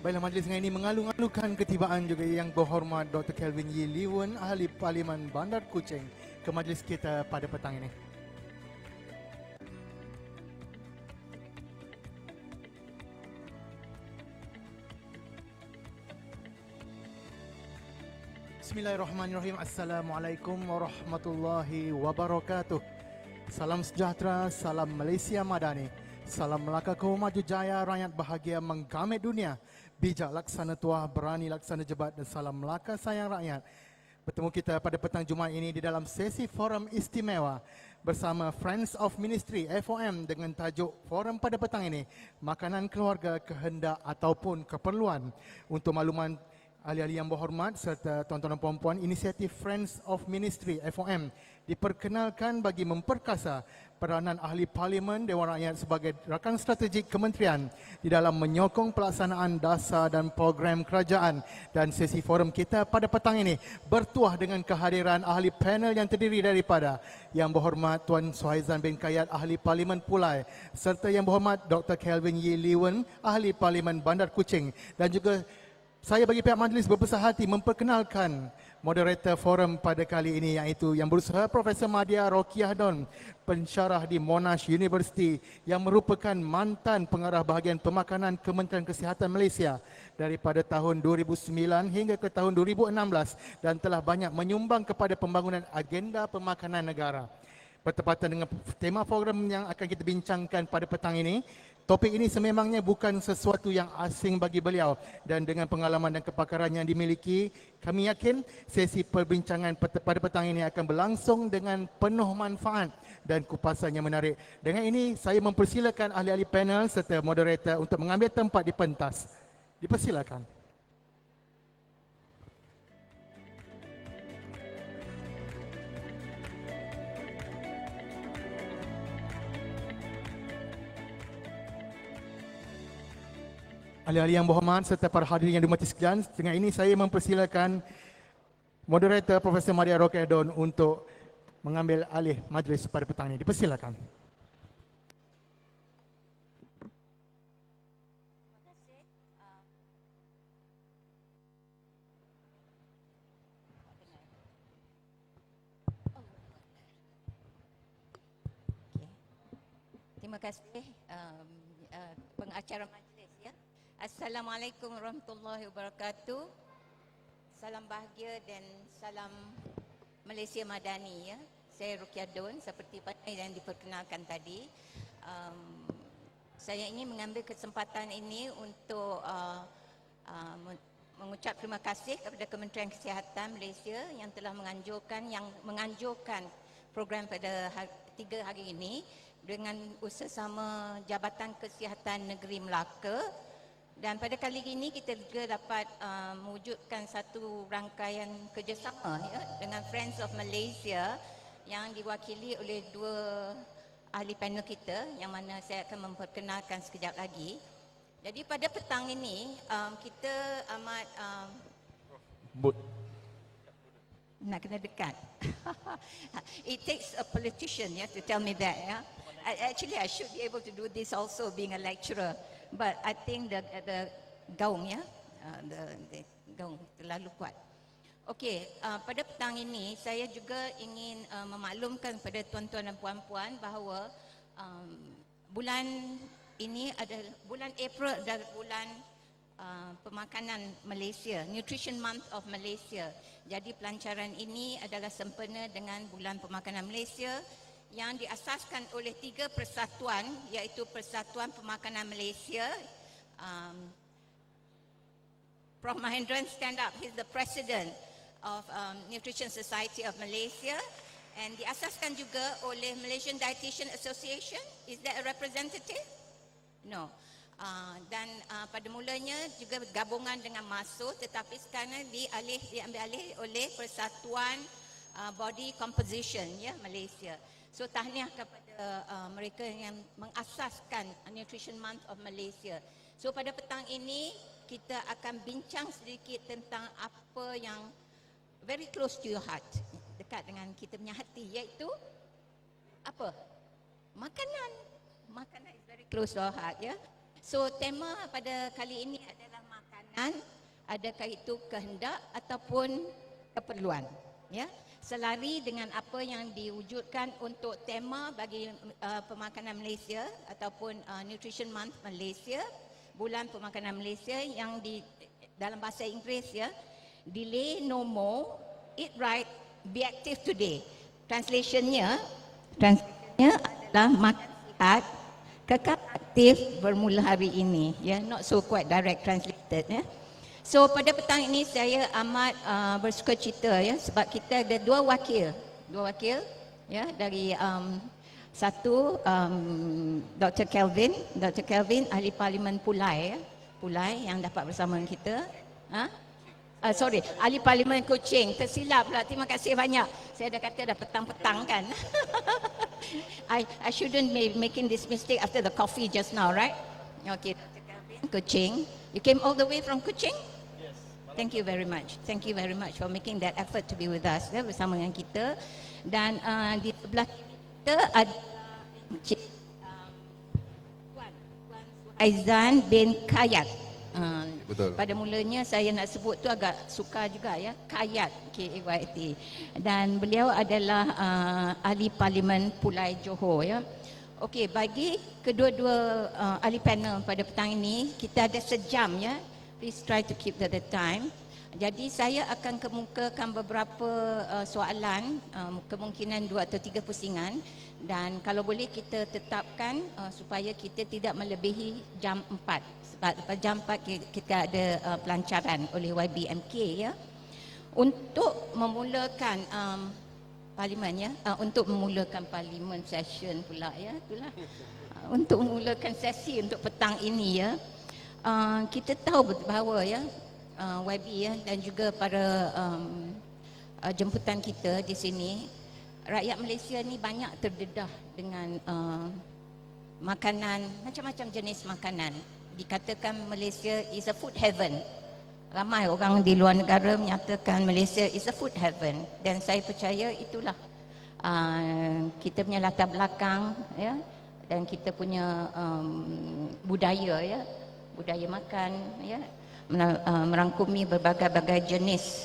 Baiklah, majlis dengan ini mengalu-alukan ketibaan juga Yang Berhormat Dr. Kelvin Yee Lee-wen, Ahli Parlimen Bandar Kuching ke majlis kita pada petang ini. Bismillahirrahmanirrahim. Assalamualaikum warahmatullahi wabarakatuh. Salam sejahtera, salam Malaysia Madani. Salam Melaka Maju Jaya, rakyat bahagia menggamit dunia. Bijak laksana tuah, berani laksana jebat, dan salam Melaka sayang rakyat. Bertemu kita pada petang Jumaat ini di dalam sesi forum istimewa bersama Friends of Ministry FOM dengan tajuk forum pada petang ini, makanan keluarga, kehendak ataupun keperluan. Untuk makluman ahli-ahli yang berhormat serta tuan-tuan dan puan-puan, inisiatif Friends of Ministry FOM diperkenalkan bagi memperkasa peranan ahli parlimen Dewan Rakyat sebagai rakan strategik kementerian di dalam menyokong pelaksanaan dasar dan program kerajaan. Dan sesi forum kita pada petang ini bertuah dengan kehadiran ahli panel yang terdiri daripada Yang Berhormat Tuan Suhaizan bin Kayat, Ahli Parlimen Pulai, serta Yang Berhormat Dr. Kelvin Yee Lee-wen, Ahli Parlimen Bandar Kuching, dan juga saya bagi pihak majlis berbesar hati memperkenalkan moderator forum pada kali ini, iaitu Yang Berusaha Profesor Madya Rokiah Don, pensyarah di Monash University yang merupakan mantan pengarah bahagian pemakanan Kementerian Kesihatan Malaysia daripada tahun 2009 hingga ke tahun 2016 dan telah banyak menyumbang kepada pembangunan agenda pemakanan negara. Bertepatan dengan tema program yang akan kita bincangkan pada petang ini, topik ini sememangnya bukan sesuatu yang asing bagi beliau, dan dengan pengalaman dan kepakaran yang dimiliki, kami yakin sesi perbincangan pada petang ini akan berlangsung dengan penuh manfaat dan kupasan yang menarik. Dengan ini, saya mempersilakan ahli-ahli panel serta moderator untuk mengambil tempat di pentas. Dipersilakan. Ahli-ahli yang berhormat serta para hadirin yang dihormati sekalian, dengan ini saya mempersilakan moderator Profesor Madya Rokiah Don untuk mengambil alih majlis pada petang ini. Dipersilakan. Terima kasih pengacara majlis ya. Assalamualaikum warahmatullahi wabarakatuh. Salam bahagia dan salam Malaysia Madani ya. Saya Rokiah Don seperti yang diperkenalkan tadi. Saya ingin mengambil kesempatan ini untuk mengucap terima kasih kepada Kementerian Kesihatan Malaysia yang telah menganjurkan program pada 3 hari ini dengan bersama Jabatan Kesihatan Negeri Melaka. Dan pada kali ini kita juga dapat mewujudkan satu rangkaian kerjasama ya, dengan Friends of Malaysia yang diwakili oleh 2 ahli panel kita yang mana saya akan memperkenalkan sekejap lagi. Jadi pada petang ini kita amat nak kena dekat. It takes a politician to tell me that ya. Actually I should be able to do this also being a lecturer. But I think the gaung ya, the gaung terlalu kuat. Okey, pada petang ini saya juga ingin memaklumkan kepada tuan-tuan dan puan-puan bahawa bulan ini adalah bulan April adalah bulan pemakanan Malaysia, Nutrition Month of Malaysia. Jadi pelancaran ini adalah sempena dengan bulan pemakanan Malaysia yang diasaskan oleh 3 persatuan, iaitu Persatuan Pemakanan Malaysia. Prof Mahendran, stand up. He's the president of Nutrition Society of Malaysia, and diasaskan juga oleh Malaysian Dietitian Association. Is that a representative? No. Dan pada mulanya juga gabungan dengan MASO, tetapi sekarang diambil alih oleh Persatuan Body Composition ya Malaysia. So tahniah kepada mereka yang mengasaskan Nutrition Month of Malaysia. So pada petang ini kita akan bincang sedikit tentang apa yang very close to your heart, dekat dengan kita punya hati, iaitu apa? Makanan. Makanan is very close to our heart ya. So tema pada kali ini adalah makanan. adakah itu kehendak ataupun keperluan, ya, selari dengan apa yang diwujudkan untuk tema bagi pemakanan Malaysia ataupun Nutrition Month Malaysia, bulan pemakanan Malaysia, yang di dalam bahasa Inggeris, ya, delay no more, eat right, be active today. Translationnya adalah makan sihat, kekal aktif bermula hari ini, ya, not so quite direct translated, ya. So pada petang ini saya amat bersukacita, ya, sebab kita ada dua wakil, ya, dari satu Dr. Kelvin ahli Parlimen Pulai, ya, Pulai yang dapat bersama kita. Ahli Parlimen Kuching. Tersilap pula. Terima kasih banyak. Saya dah kata dah petang-petang kan. I shouldn't be making this mistake after the coffee just now, right? Okay, Dr. Kelvin, Kuching. You came all the way from Kuching? Yes. Thank you very much. Thank you very much for making that effort to be with us, ya, bersama dengan kita. Dan di sebelah kita ada Puan Aizan bin Kayat. Betul. Pada mulanya saya nak sebut tu agak sukar juga, ya, Kayat, K-A-Y-A-T. Dan beliau adalah ahli Parlimen Pulai Johor, ya. Okey, bagi kedua-dua ahli panel pada petang ini, kita ada sejam, ya. Please try to keep the time. Jadi saya akan kemukakan beberapa soalan, kemungkinan 2 atau 3 pusingan, dan kalau boleh kita tetapkan supaya kita tidak melebihi jam 4. Sebab lepas jam 4 kita ada pelancaran oleh YBMK, ya. Untuk memulakan parlimen, ya, untuk memulakan parlimen session pula, ya, itulah. Untuk memulakan sesi untuk petang ini, ya. Kita tahu bahawa, ya, YB, ya, dan juga para jemputan kita di sini, rakyat Malaysia ni banyak terdedah dengan makanan, macam-macam jenis makanan. Dikatakan Malaysia is a food heaven. Ramai orang di luar negara menyatakan Malaysia is a food heaven, dan saya percaya itulah kita punya latar belakang, ya, dan kita punya budaya, ya, budaya makan, ya, merangkumi berbagai-bagai jenis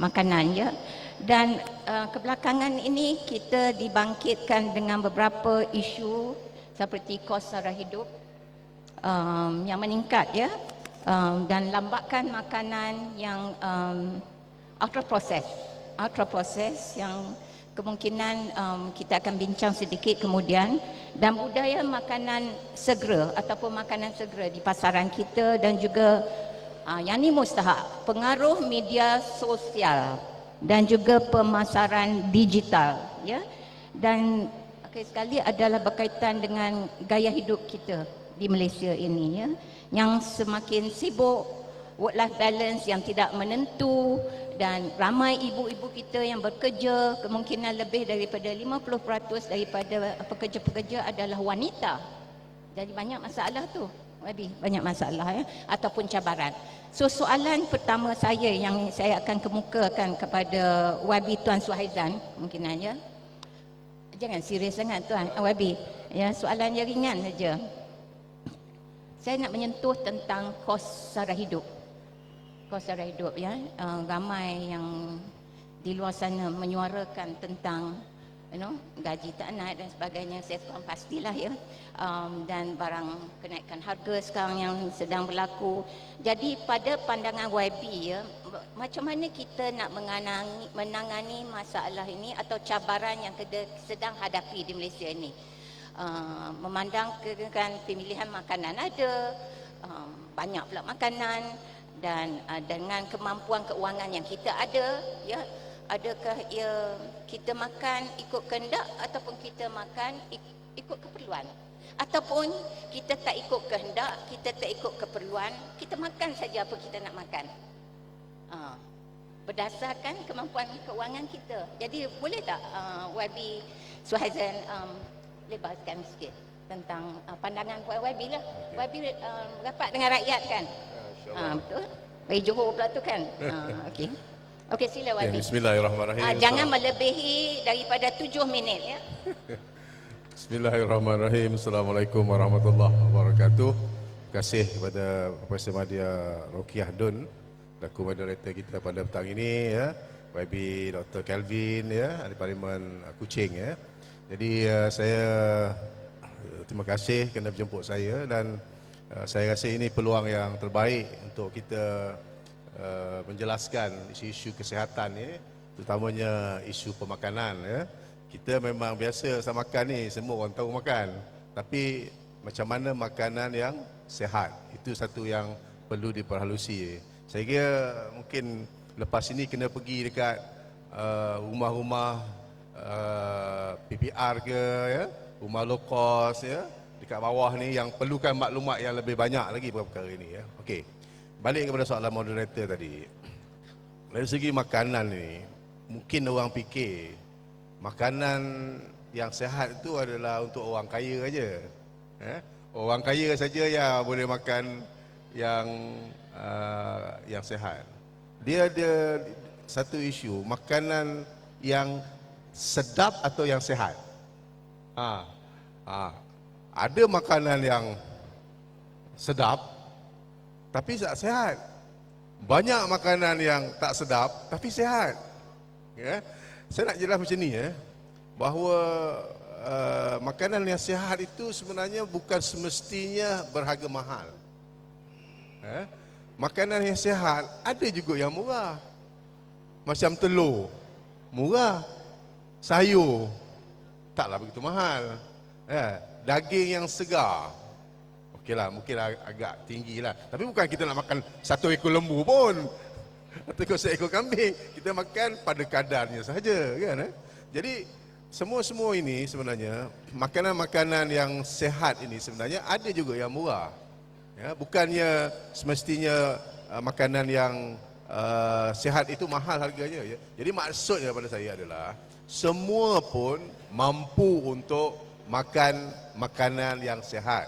makanan, ya. Dan kebelakangan ini kita dibangkitkan dengan beberapa isu seperti kos sara hidup yang meningkat, ya, dan lambakan makanan yang ultra process yang kemungkinan kita akan bincang sedikit kemudian, dan budaya makanan segera ataupun makanan segera di pasaran kita, dan juga yang ni mustahak, pengaruh media sosial dan juga pemasaran digital, ya. Dan sekali adalah berkaitan dengan gaya hidup kita di Malaysia ini, ya, yang semakin sibuk, work life balance yang tidak menentu, dan ramai ibu-ibu kita yang bekerja, kemungkinan lebih daripada 50% daripada pekerja-pekerja adalah wanita. Jadi banyak masalah tu, lebih banyak masalah, ya, ataupun cabaran. So soalan pertama saya yang saya akan kemukakan kepada YB Tuan Suhaizan, kemungkinan, ya. Jangan serius sangat Tuan YB, ya, soalannya ringan saja. Saya nak menyentuh tentang kos sara hidup. Kos sara hidup, ya. Ramai yang di luar sana menyuarakan tentang, gaji tak naik dan sebagainya. Saya faham pastilah, ya. Dan barang kenaikan harga sekarang yang sedang berlaku. Jadi pada pandangan YB, ya, macam mana kita nak menangani masalah ini atau cabaran yang kita sedang hadapi di Malaysia ini? Memandangkan pemilihan makanan ada, banyak pula makanan, dan dengan kemampuan keuangan yang kita ada, ya, adakah kita makan ikut kehendak ataupun kita makan ikut keperluan, ataupun kita tak ikut kehendak, kita tak ikut keperluan, kita makan saja apa kita nak makan, berdasarkan kemampuan keuangan kita. Jadi boleh tak YB Suhaizan lebarkan sikit tentang pandangan YB lah. YB rapat dengan rakyat kan? Betul? Bagi Johor pula tu kan? Okey. Okey, sila YB. Bismillahirrahmanirrahim. Jangan melebihi daripada 7 minit, ya. Bismillahirrahmanirrahim. Assalamualaikum warahmatullahi wabarakatuh. kasih kepada Profesor Madya Rokiah Dun, selaku moderator kita pada petang ini ya. YB Dr. Kelvin ya, Ahli Parlimen Kuching ya. Jadi saya terima kasih kerana menjemput saya dan saya rasa ini peluang yang terbaik untuk kita menjelaskan isu-isu kesihatan ni, terutamanya isu pemakanan ya. Kita memang biasa makan ni, semua orang tahu makan. Tapi macam mana makanan yang sihat, itu satu yang perlu diperhalusi. Saya kira mungkin lepas ini kena pergi dekat rumah-rumah PPR ke ya, rumah low cost ya, dekat bawah ni yang perlukan maklumat yang lebih banyak lagi perkara ini ya. Okey. Balik kepada soalan moderator tadi. Dari segi makanan ni, mungkin orang fikir makanan yang sihat itu adalah untuk orang kaya aja. Orang kaya saja yang boleh makan yang sihat. Dia ada satu isu, makanan yang sedap atau yang sihat. Ada makanan yang sedap tapi tak sihat. Banyak makanan yang tak sedap tapi sihat. Ya. Saya nak jelas macam ni ya, bahawa makanan yang sihat itu sebenarnya bukan semestinya berharga mahal. Makanan yang sihat ada juga yang murah. Macam telur, murah. Sayur, taklah begitu mahal. Daging yang segar, okeylah, mungkin agak tinggi lah. Tapi bukan kita nak makan 1 ekor lembu pun, atau 1 ekor kambing. Kita makan pada kadarnya sahaja kan. Jadi semua ini sebenarnya, makanan-makanan yang sihat ini sebenarnya ada juga yang murah. Ya, bukannya semestinya makanan yang sihat itu mahal harganya ya. Jadi maksudnya pada saya adalah semua pun mampu untuk makan makanan yang sihat.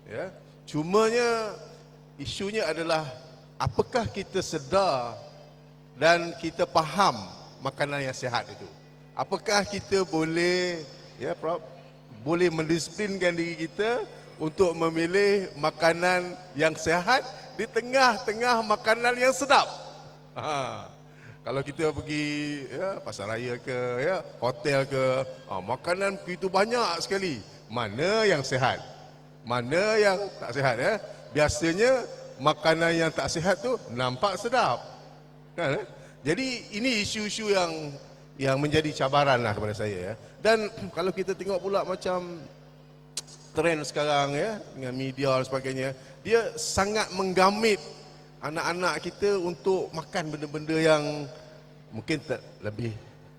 Ya. Cumanya isunya adalah apakah kita sedar dan kita faham makanan yang sihat itu. Apakah kita boleh ya Prof, boleh mendisiplinkan diri kita untuk memilih makanan yang sihat di tengah-tengah makanan yang sedap. Kalau kita pergi ya, pasar raya ke ya, hotel ke, makanan begitu banyak sekali. Mana yang sihat? Mana yang tak sihat ya? Biasanya makanan yang tak sihat tu nampak sedap. Kan? Jadi ini isu-isu yang menjadi cabaran lah kepada saya ya. Dan kalau kita tengok pula macam trend sekarang ya, dengan media dan sebagainya, dia sangat menggamit anak-anak kita untuk makan benda-benda yang mungkin lebih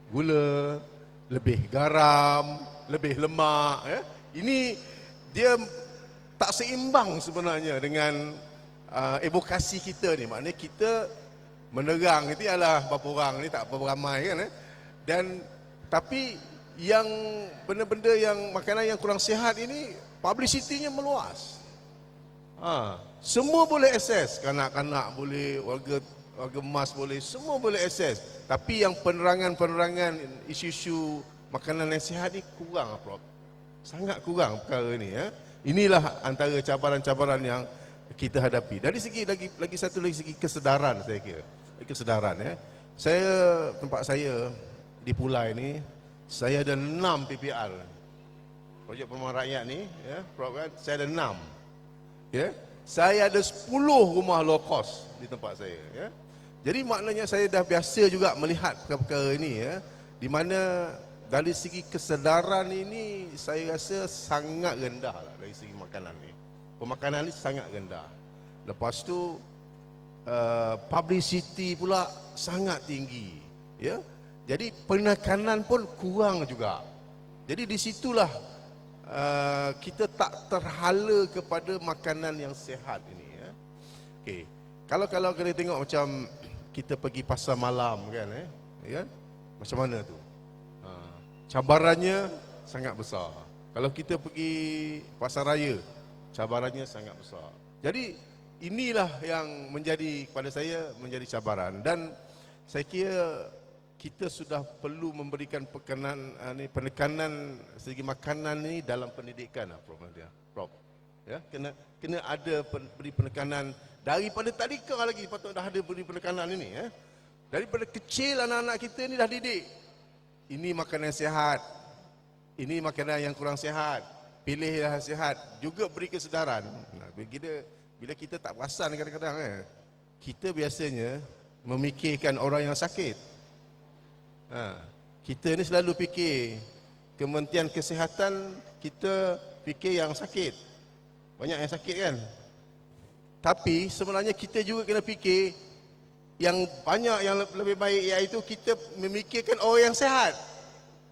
gula, lebih garam, lebih lemak ya. Ini dia tak seimbang sebenarnya dengan advokasi kita ni. Maknanya kita menerang itu ialah berapa orang ni, tak berapa ramai kan Dan tapi yang benda-benda yang makanan yang kurang sihat ini publicity-nya meluas. Semua boleh akses, kanak-kanak boleh, warga emas boleh, semua boleh akses. Tapi yang penerangan isu-isu makanan yang sihat ni kurang, Prof. Sangat kurang perkara ni ya. Inilah antara cabaran-cabaran yang kita hadapi. Dari segi lagi satu segi kesedaran, saya kira. Kesedaran ya. Tempat saya di Pulai ni, saya ada 6 PPR. Projek Perumahan Rakyat ni ya, Prof kan, saya ada 6. Ya. Saya ada 10 rumah low cost di tempat saya ya. Jadi maknanya saya dah biasa juga melihat perkara ini ya, di mana dari segi kesedaran ini saya rasa sangat rendah lah dari segi makanan ni. Pemakanan ni sangat rendah. Lepas tu publicity pula sangat tinggi ya. Jadi penekanan pun kurang juga. Jadi di situlah kita tak terhala kepada makanan yang sihat ini ya. Okey. Kalau kita tengok macam kita pergi pasar malam kan ya. Macam mana tu? Cabarannya sangat besar. Kalau kita pergi pasar raya, cabarannya sangat besar. Jadi inilah yang menjadi pada saya menjadi cabaran, dan saya kira kita sudah perlu memberikan penekanan segi makanan ni dalam pendidikan, Prof. Nadia. Prof. Ya, kena ada beri penekanan daripada tadika lagi, patut dah ada beri penekanan ini ya. Daripada kecil anak-anak kita ni dah didik. Ini makanan sihat. Ini makanan yang kurang sihat. Pilihlah sihat. Juga beri kesedaran. Nah, bila kita tak perasan kadang-kadang kita biasanya memikirkan orang yang sakit. Kita ni selalu fikir Kementerian Kesihatan, kita fikir yang sakit. Banyak yang sakit kan? Tapi sebenarnya kita juga kena fikir yang banyak, yang lebih baik, iaitu kita memikirkan orang yang sihat.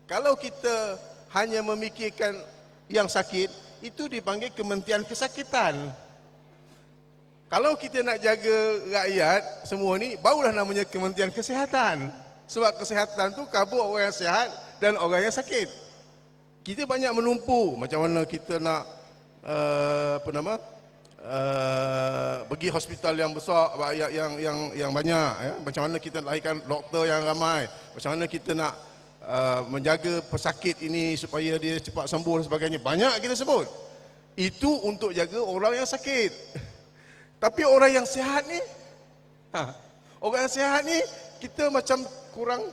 Kalau kita hanya memikirkan yang sakit, itu dipanggil Kementerian Kesakitan. Kalau kita nak jaga rakyat semua ni, barulah namanya Kementerian Kesihatan. Sebab kesihatan tu kabur orang yang sihat dan orang yang sakit. Kita banyak menumpu macam mana kita nak pergi hospital yang besar, yang banyak ya. Macam mana kita lahirkan doktor yang ramai, macam mana kita nak menjaga pesakit ini supaya dia cepat sembuh dan sebagainya. Banyak kita sebut. Itu untuk jaga orang yang sakit. Tapi orang yang sihat ni, orang yang sihat ni kita macam kurang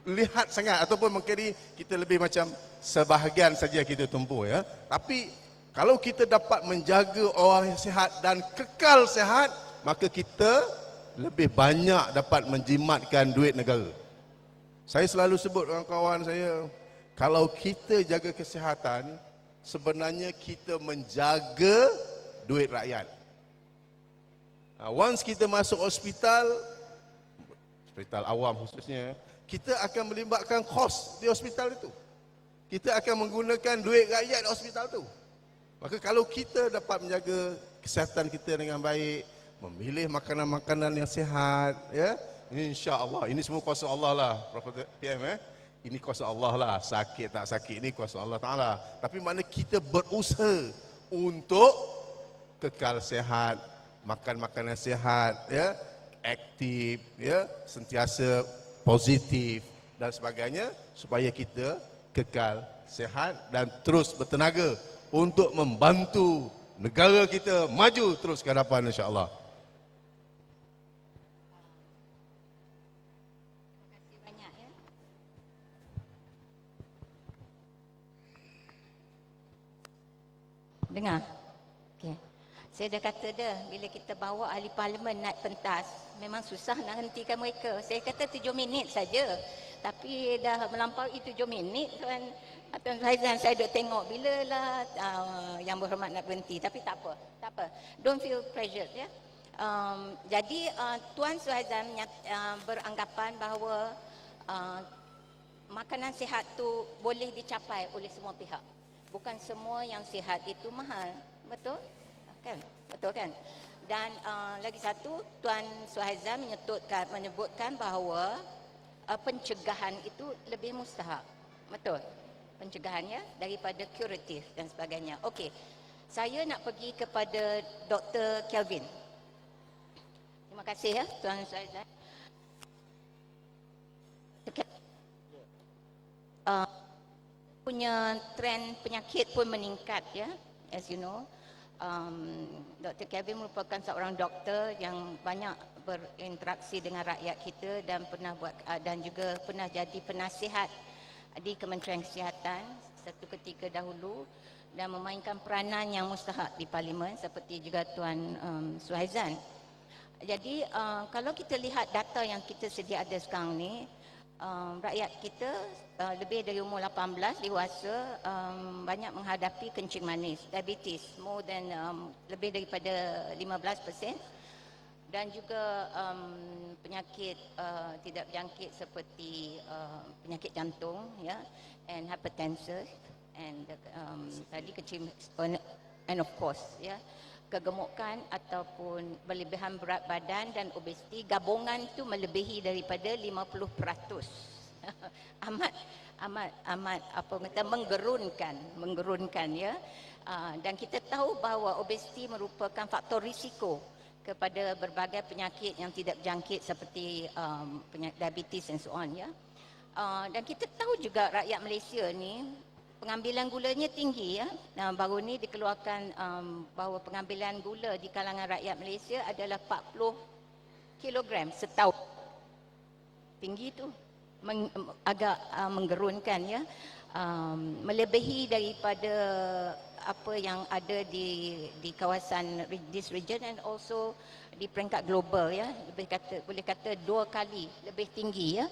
lihat sangat, ataupun mungkin kita lebih macam sebahagian saja kita tumpu ya. Tapi kalau kita dapat menjaga orang yang sihat dan kekal sihat, maka kita lebih banyak dapat menjimatkan duit negara. Saya selalu sebut dengan kawan saya, kalau kita jaga kesihatan, sebenarnya kita menjaga duit rakyat. Once kita masuk hospital awam khususnya, kita akan melibatkan kos di hospital itu. Kita akan menggunakan duit rakyat di hospital itu. Maka kalau kita dapat menjaga kesihatan kita dengan baik, memilih makanan-makanan yang sihat, ya, insya-Allah, ini semua kuasa Allah lah, Prof. PM ini kuasa Allah lah, sakit tak sakit ini kuasa Allah Taala. Tapi mana kita berusaha untuk kekal sihat, makan makanan sihat, ya, aktif, ya, sentiasa positif dan sebagainya, supaya kita kekal sihat dan terus bertenaga untuk membantu negara kita maju terus ke hadapan, insya-Allah. Terima kasih banyak ya. Dengar. Okey. Saya dah kata dah, bila kita bawa ahli parlimen naik pentas, memang susah nak hentikan mereka. Saya kata 7 minit saja. Tapi dah melampaui 7 minit Tuan Faizan, saya duk tengok bila lah yang berhormat nak berhenti. Tapi tak apa, tak apa. Don't feel pressured ya. Jadi Tuan Faizan beranggapan bahawa makanan sihat tu boleh dicapai oleh semua pihak. Bukan semua yang sihat itu mahal. Betul? Kan? Betul kan? Dan lagi satu, Tuan Suhaizan menyebutkan bahawa pencegahan itu lebih mustahak. Betul? Pencegahannya daripada kuratif dan sebagainya. Okey. Saya nak pergi kepada Dr. Kelvin. Terima kasih ya Tuan Suhaizan. Punya trend penyakit pun meningkat ya, as you know. Dr. Kevin merupakan seorang doktor yang banyak berinteraksi dengan rakyat kita dan pernah buat dan juga pernah jadi penasihat di Kementerian Kesihatan satu ketika dahulu dan memainkan peranan yang mustahak di parlimen seperti juga Tuan Suhaizan. Jadi kalau kita lihat data yang kita sedia ada sekarang ni, rakyat kita lebih dari umur 18 dewasa banyak menghadapi kencing manis, diabetes, more than lebih daripada 15%, dan juga penyakit tidak berjangkit seperti penyakit jantung ya, and hypertension, and tadi kencing, and of course ya, kegemukan ataupun berlebihan berat badan dan obesiti gabungan itu melebihi daripada 50%. amat apa kata menggerunkan ya. Dan kita tahu bahawa obesiti merupakan faktor risiko kepada berbagai penyakit yang tidak berjangkit seperti penyakit diabetes dan so on ya. Dan kita tahu juga rakyat Malaysia ni pengambilan gulanya tinggi ya. Nah, baru ni dikeluarkan bahawa pengambilan gula di kalangan rakyat Malaysia adalah 40 kilogram setahun. Tinggi tu. Agak menggerunkan ya. Melebihi daripada apa yang ada di kawasan this region and also di peringkat global ya. Boleh kata 2 kali lebih tinggi ya.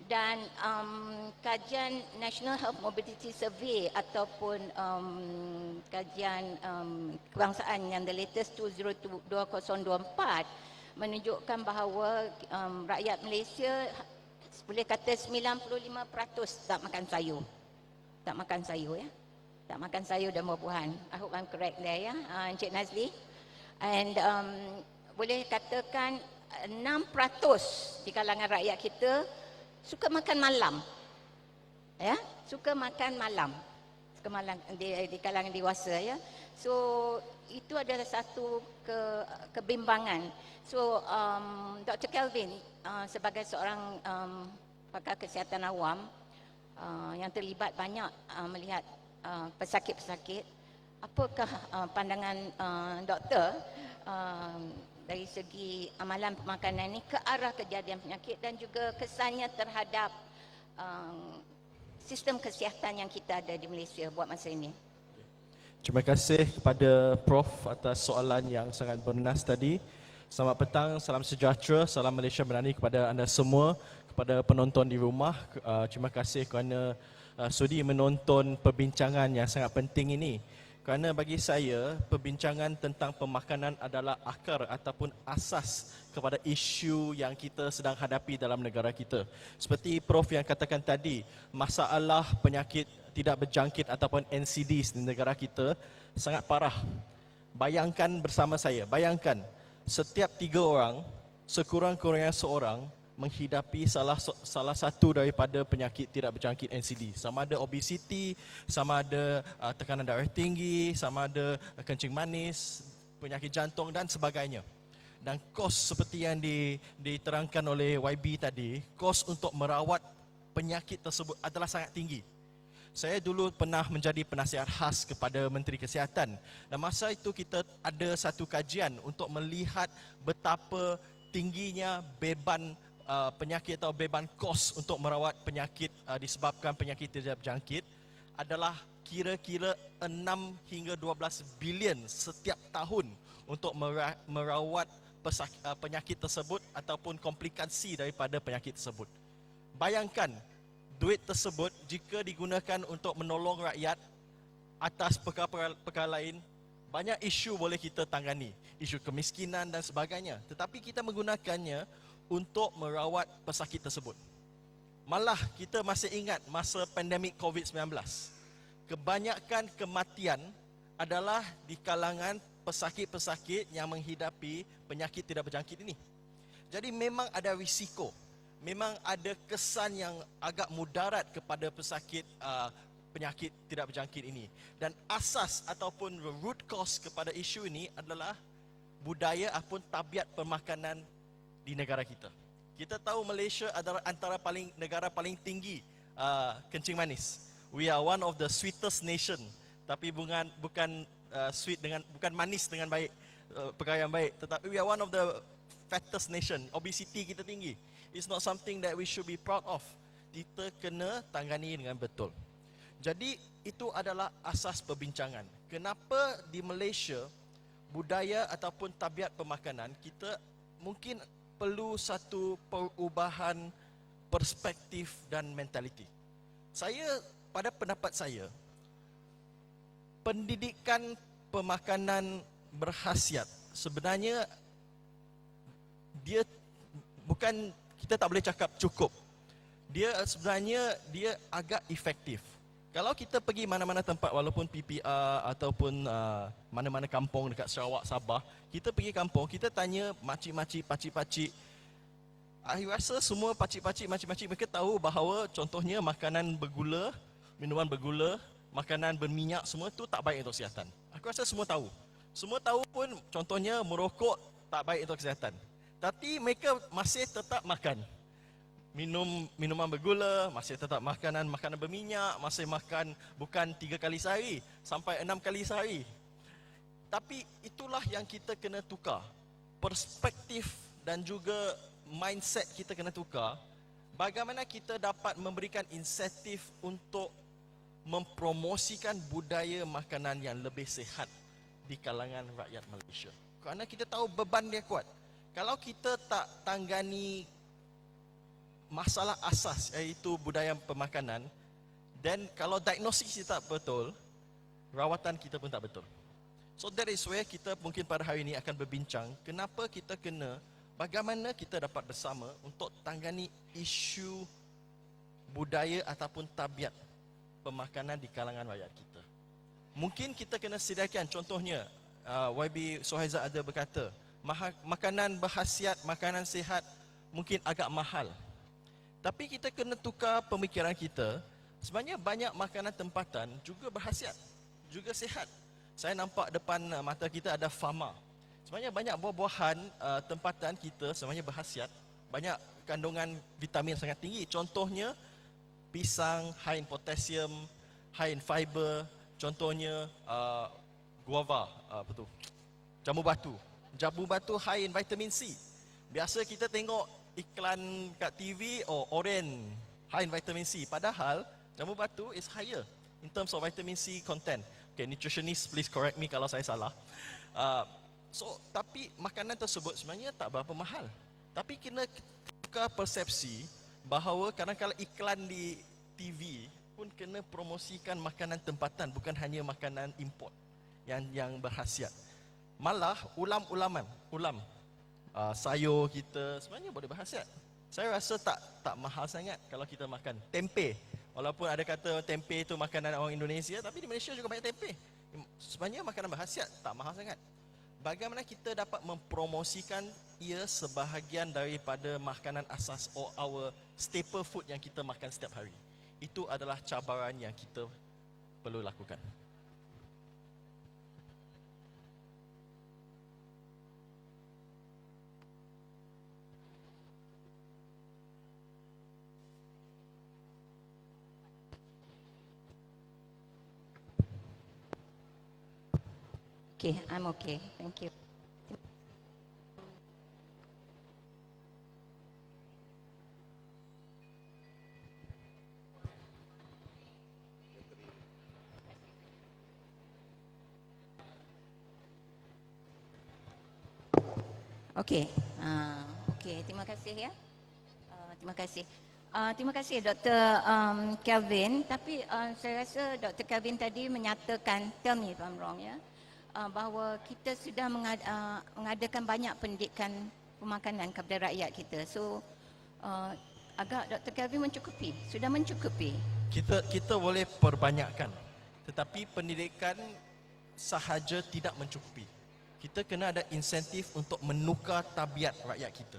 Dan kajian National Health Mobility Survey ataupun kajian kebangsaan yang the latest 2024 menunjukkan bahawa rakyat Malaysia boleh kata 95% tak makan sayur. Tak makan sayur ya. Tak makan sayur dan buah-buahan. I hope I'm correct there ya, Encik Nazli. And boleh katakan 6% di kalangan rakyat kita suka makan malam. Ya, suka makan malam. Suka malam di kalangan dewasa ya. So itu adalah satu kebimbangan. So Dr. Kelvin sebagai seorang pakar kesihatan awam yang terlibat banyak melihat pesakit-pesakit, apakah pandangan doktor dari segi amalan pemakanan ini ke arah kejadian penyakit dan juga kesannya terhadap sistem kesihatan yang kita ada di Malaysia buat masa ini? Terima kasih kepada Prof atas soalan yang sangat bernas tadi. Selamat petang, salam sejahtera, salam Malaysia Madani kepada anda semua, kepada penonton di rumah. Terima kasih kerana sudi menonton perbincangan yang sangat penting ini. Kerana bagi saya, perbincangan tentang pemakanan adalah akar ataupun asas kepada isu yang kita sedang hadapi dalam negara kita. Seperti Prof yang katakan tadi, masalah penyakit tidak berjangkit ataupun NCDs di negara kita sangat parah. Bayangkan bersama saya, bayangkan setiap 3 orang, sekurang-kurangnya seorang menghidapi salah satu daripada penyakit tidak berjangkit NCD. Sama ada obesiti, sama ada tekanan darah tinggi, sama ada kencing manis, penyakit jantung dan sebagainya. Dan kos seperti yang diterangkan oleh YB tadi, kos untuk merawat penyakit tersebut adalah sangat tinggi. Saya dulu pernah menjadi penasihat khas kepada Menteri Kesihatan dan masa itu kita ada satu kajian untuk melihat betapa tingginya beban penyakit atau beban kos untuk merawat penyakit disebabkan penyakit tidak berjangkit adalah kira-kira 6 hingga 12 bilion setiap tahun untuk merawat penyakit tersebut ataupun komplikasi daripada penyakit tersebut. Bayangkan duit tersebut jika digunakan untuk menolong rakyat atas perkara-perkara lain, banyak isu boleh kita tangani, isu kemiskinan dan sebagainya. Tetapi kita menggunakannya untuk merawat pesakit tersebut. Malah kita masih ingat masa pandemik COVID-19, kebanyakan kematian adalah di kalangan pesakit-pesakit yang menghidapi penyakit tidak berjangkit ini. Jadi memang ada risiko, memang ada kesan yang agak mudarat kepada pesakit penyakit tidak berjangkit ini. Dan asas ataupun root cause kepada isu ini adalah budaya ataupun tabiat pemakanan di negara kita. Kita tahu Malaysia adalah antara negara paling tinggi kencing manis. We are one of the sweetest nation, tapi bukan sweet bukan manis dengan baik, perkara yang baik, tetapi we are one of the fattest nation. Obesity kita tinggi. It's not something that we should be proud of. Kita kena tangani dengan betul. Jadi itu adalah asas perbincangan. Kenapa di Malaysia budaya ataupun tabiat pemakanan kita mungkin perlu satu perubahan perspektif dan mentaliti. Pada pendapat saya, pendidikan pemakanan berkhasiat sebenarnya dia bukan, kita tak boleh cakap cukup. Dia sebenarnya agak efektif. Kalau kita pergi mana-mana tempat, walaupun PPR ataupun mana-mana kampung dekat Sarawak, Sabah, kita pergi kampung, kita tanya makcik-makcik, pakcik-pakcik. Saya rasa semua pakcik-pakcik, makcik-makcik mereka tahu bahawa contohnya makanan bergula, minuman bergula, makanan berminyak, semua tu tak baik untuk kesihatan. Aku rasa semua tahu. Semua tahu pun contohnya merokok tak baik untuk kesihatan. Tapi mereka masih tetap makan. minuman bergula, masih tetap makanan berminyak, masih makan bukan 3 kali sehari sampai 6 kali sehari. Tapi itulah yang kita kena tukar. Perspektif dan juga mindset kita kena tukar. Bagaimana kita dapat memberikan insentif untuk mempromosikan budaya makanan yang lebih sihat di kalangan rakyat Malaysia. Kerana kita tahu beban dia kuat. Kalau kita tak tanggani masalah asas iaitu budaya pemakanan, dan kalau diagnosis kita tak betul, rawatan kita pun tak betul. So that is where kita mungkin pada hari ini akan berbincang kenapa kita kena, bagaimana kita dapat bersama untuk tanggani isu budaya ataupun tabiat pemakanan di kalangan rakyat kita. Mungkin kita kena sediakan, contohnya YB Suhaizat ada berkata, makanan berkhasiat, makanan sihat mungkin agak mahal. Tapi kita kena tukar pemikiran kita, sebenarnya banyak makanan tempatan juga berkhasiat, juga sihat. Saya nampak depan mata kita ada Fama. Sebenarnya banyak buah-buahan tempatan kita sebenarnya berkhasiat, banyak kandungan vitamin sangat tinggi. Contohnya pisang high in potassium, high in fiber. Contohnya guava, jambu batu. Jambu batu high in vitamin C. Biasa kita tengok iklan kat TV, orange high in vitamin C. Padahal jambu batu is higher in terms of vitamin C content. Okay, nutritionist please correct me kalau saya salah. Tapi makanan tersebut sebenarnya tak berapa mahal. Tapi kena tukar persepsi bahawa kadang-kadang iklan di TV pun kena promosikan makanan tempatan, bukan hanya makanan import yang berkhasiat. Malah ulam sayur kita sebenarnya boleh berkhasiat. Saya rasa tak mahal sangat kalau kita makan tempe. Walaupun ada kata tempe itu makanan orang Indonesia, tapi di Malaysia juga banyak tempe. Sebenarnya makanan berkhasiat, tak mahal sangat. Bagaimana kita dapat mempromosikan ia sebahagian daripada makanan asas or our staple food yang kita makan setiap hari. Itu adalah cabaran yang kita perlu lakukan. Okay, I'm okay. Thank you. Okey, terima kasih ya. Terima kasih. Terima kasih Dr. Kelvin. Tapi saya rasa Dr. Kelvin tadi menyatakan, tell me if I'm wrong ya, bahawa kita sudah mengadakan banyak pendidikan pemakanan kepada rakyat kita. So agak Dr. Kelvin mencukupi, sudah mencukupi. Kita boleh perbanyakkan, tetapi pendidikan sahaja tidak mencukupi. Kita kena ada insentif untuk menukar tabiat rakyat kita.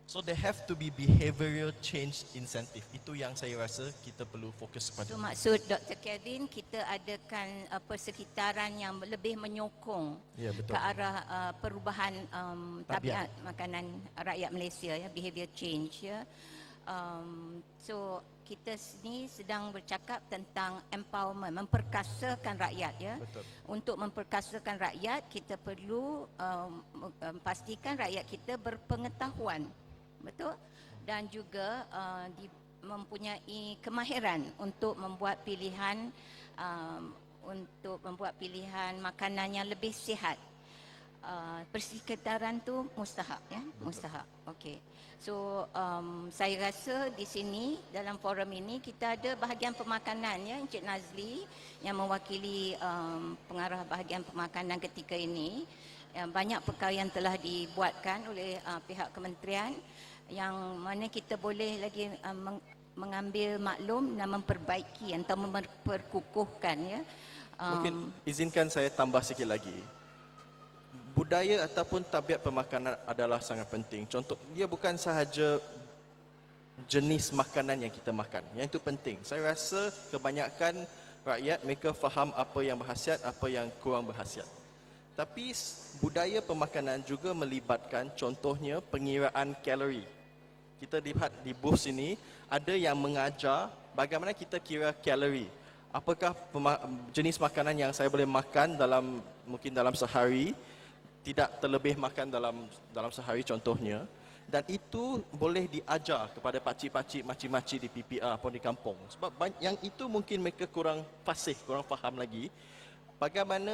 So there have to be behavioral change incentive. Itu yang saya rasa kita perlu fokus kepada. So maksud Dr. Kevin, kita adakan persekitaran yang lebih menyokong ke arah perubahan tabiat makanan rakyat Malaysia ya, behavior change ya. So kita sini sedang bercakap tentang empowerment, memperkasakan rakyat ya. Betul. Untuk memperkasakan rakyat, kita perlu pastikan rakyat kita berpengetahuan, betul, dan juga mempunyai kemahiran untuk membuat pilihan makanan yang lebih sihat. Persekitaran tu mustahak ya, mustahak. Okey. So saya rasa di sini dalam forum ini kita ada bahagian pemakanan ya, Encik Nazli yang mewakili pengarah bahagian pemakanan ketika ini. Banyak perkara yang telah dibuatkan oleh pihak kementerian yang mana kita boleh lagi mengambil maklum dan memperbaiki atau memperkukuhkan ya. Mungkin izinkan saya tambah sikit lagi. Budaya ataupun tabiat pemakanan adalah sangat penting. Contoh, dia bukan sahaja jenis makanan yang kita makan. Yang itu penting. Saya rasa kebanyakan rakyat mereka faham apa yang berkhasiat, apa yang kurang berkhasiat. Tapi budaya pemakanan juga melibatkan contohnya pengiraan kalori. kita lihat di booth sini ada yang mengajar bagaimana kita kira kalori. Apakah jenis makanan yang saya boleh makan mungkin dalam sehari, tidak terlebih makan dalam sehari contohnya. Dan itu boleh diajar kepada pakcik-pakcik, makcik-makcik di PPR pun di kampung. Sebab yang itu mungkin mereka kurang fasih, kurang faham lagi. Bagaimana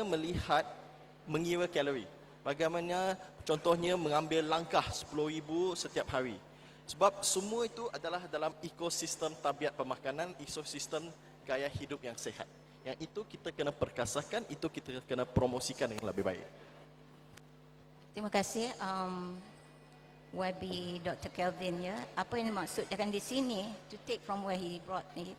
mengira kalori. Bagaimana contohnya mengambil langkah 10,000 setiap hari. Sebab semua itu adalah dalam ekosistem tabiat pemakanan, ekosistem gaya hidup yang sihat. Yang itu kita kena perkasakan, itu kita kena promosikan dengan lebih baik. Terima kasih. YB Dr. Kelvin ya. Apa yang dimaksudkan di sini, to take from where he brought ni,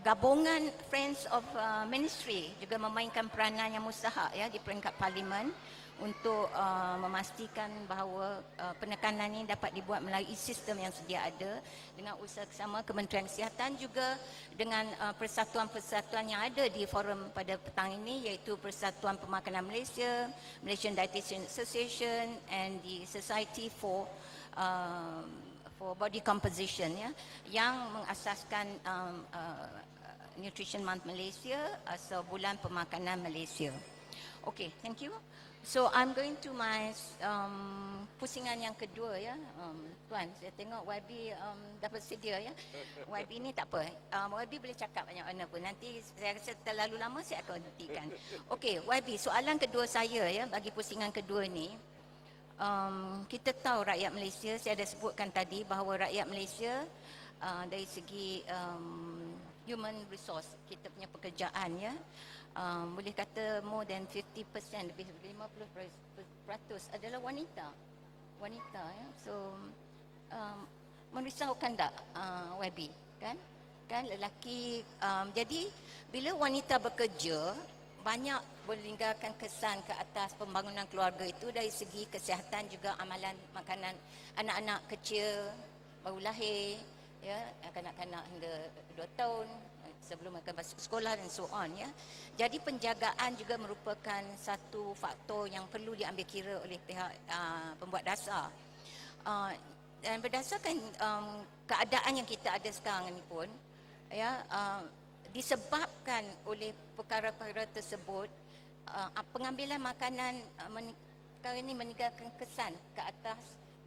gabungan Friends of Ministry juga memainkan peranan yang mustahak ya di peringkat parlimen untuk memastikan bahawa penekanan ini dapat dibuat melalui sistem yang sedia ada dengan usaha bersama Kementerian Kesihatan juga dengan persatuan-persatuan yang ada di forum pada petang ini, iaitu Persatuan Pemakanan Malaysia, Malaysian Dietitian Association and the Society for Body Composition ya, yang mengasaskan Nutrition Month Malaysia atau Bulan Pemakanan Malaysia. Okay, thank you. So I'm going to my pusingan yang kedua ya. Tuan, saya tengok YB dah bersedia ya. YB ni tak apa. YB boleh cakap banyak mana pun. Nanti saya rasa terlalu lama saya akan hentikan. Okey, YB, soalan kedua saya ya bagi pusingan kedua ni. Kita tahu rakyat Malaysia, saya ada sebutkan tadi bahawa rakyat Malaysia dari segi human resource, kita punya pekerjaan ya, boleh kata more than 50%, lebih 50% adalah wanita ya. So merisaukan tak YB kan lelaki, jadi bila wanita bekerja banyak meninggalkan kesan ke atas pembangunan keluarga itu dari segi kesihatan, juga amalan makanan anak-anak kecil baru lahir ya, kanak-kanak hingga 2 tahun sebelum mereka masuk sekolah dan so on ya. Jadi penjagaan juga merupakan satu faktor yang perlu diambil kira oleh pihak pembuat dasar. Dan berdasarkan keadaan yang kita ada sekarang ini pun ya, disebabkan oleh perkara-perkara tersebut, pengambilan makanan perkara ini meninggalkan kesan ke atas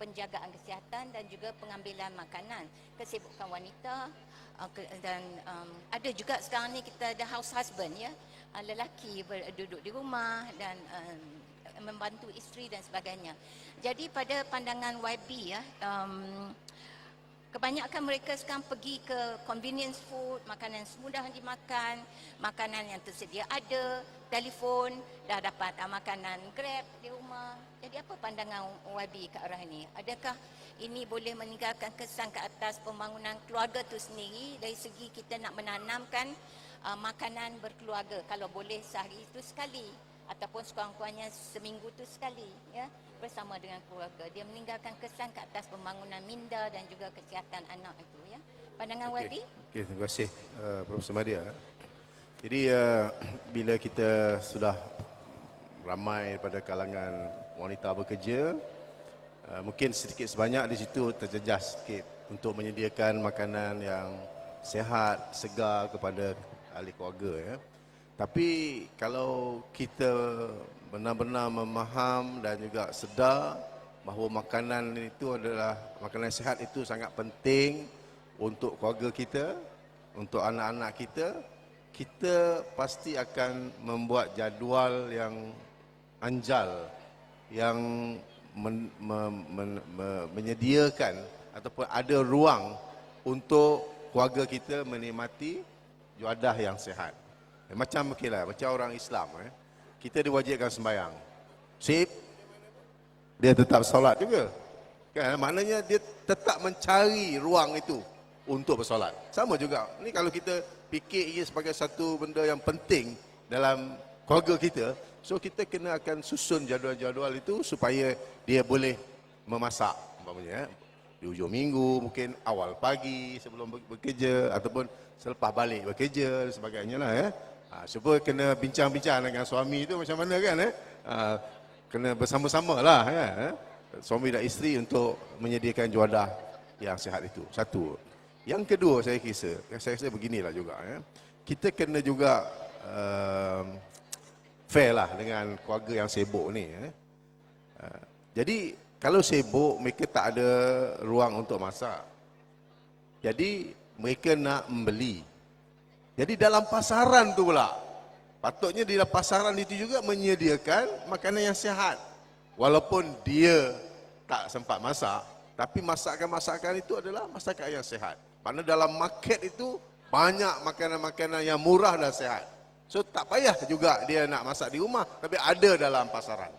penjagaan kesihatan dan juga pengambilan makanan, kesibukan wanita, dan ada juga sekarang ni kita ada house husband ya, lelaki duduk di rumah dan membantu isteri dan sebagainya. Jadi pada pandangan YB ya, kebanyakan mereka sekarang pergi ke convenience food, makanan semudah dimakan, makanan yang tersedia ada, telefon, dah dapat makanan Grab di rumah. Jadi apa pandangan YB ke arah ini? Adakah ini boleh meninggalkan kesan ke atas pembangunan keluarga itu sendiri dari segi kita nak menanamkan makanan berkeluarga, kalau boleh sehari itu sekali ataupun sekurang-kurangnya seminggu itu sekali ya, bersama dengan keluarga. Dia meninggalkan kesan ke atas pembangunan minda dan juga kesihatan anak itu ya. Pandangan YB? Okey, terima kasih Profesor Madia. Jadi bila kita sudah ramai pada kalangan wanita bekerja, mungkin sedikit sebanyak di situ terjejas sikit untuk menyediakan makanan yang sihat, segar kepada ahli keluarga ya. Tapi kalau kita benar-benar memaham dan juga sedar bahawa makanan itu adalah makanan sihat, itu sangat penting untuk keluarga kita, untuk anak-anak kita, kita pasti akan membuat jadual yang anjal, yang menyediakan ataupun ada ruang untuk keluarga kita menikmati juadah yang sihat. Macam okeylah, macam orang Islam kita diwajibkan sembahyang. Sip, dia tetap solat juga. Kan, maknanya dia tetap mencari ruang itu untuk bersolat. Sama juga, ni kalau kita fikir ia sebagai satu benda yang penting dalam keluarga kita, so kita kena akan susun jadual-jadual itu supaya dia boleh memasak, umpamanya di hujung minggu, mungkin awal pagi sebelum bekerja ataupun selepas balik bekerja dan sebagainya lah ya. Supaya kena bincang-bincang dengan suami itu macam mana kan kena bersama-sama lah ya. Suami dan isteri untuk menyediakan juadah yang sihat itu. Satu. Yang kedua saya rasa beginilah juga ya. Kita kena juga fair lah dengan keluarga yang sibuk ni. Jadi kalau sibuk mereka tak ada ruang untuk masak. Jadi mereka nak membeli. Jadi dalam pasaran tu pula, patutnya di dalam pasaran itu juga menyediakan makanan yang sihat. Walaupun dia tak sempat masak, tapi masakan-masakan itu adalah masakan yang sihat. Kerana dalam market itu banyak makanan-makanan yang murah dan sihat. So tak payah juga dia nak masak di rumah, tapi ada dalam pasaran.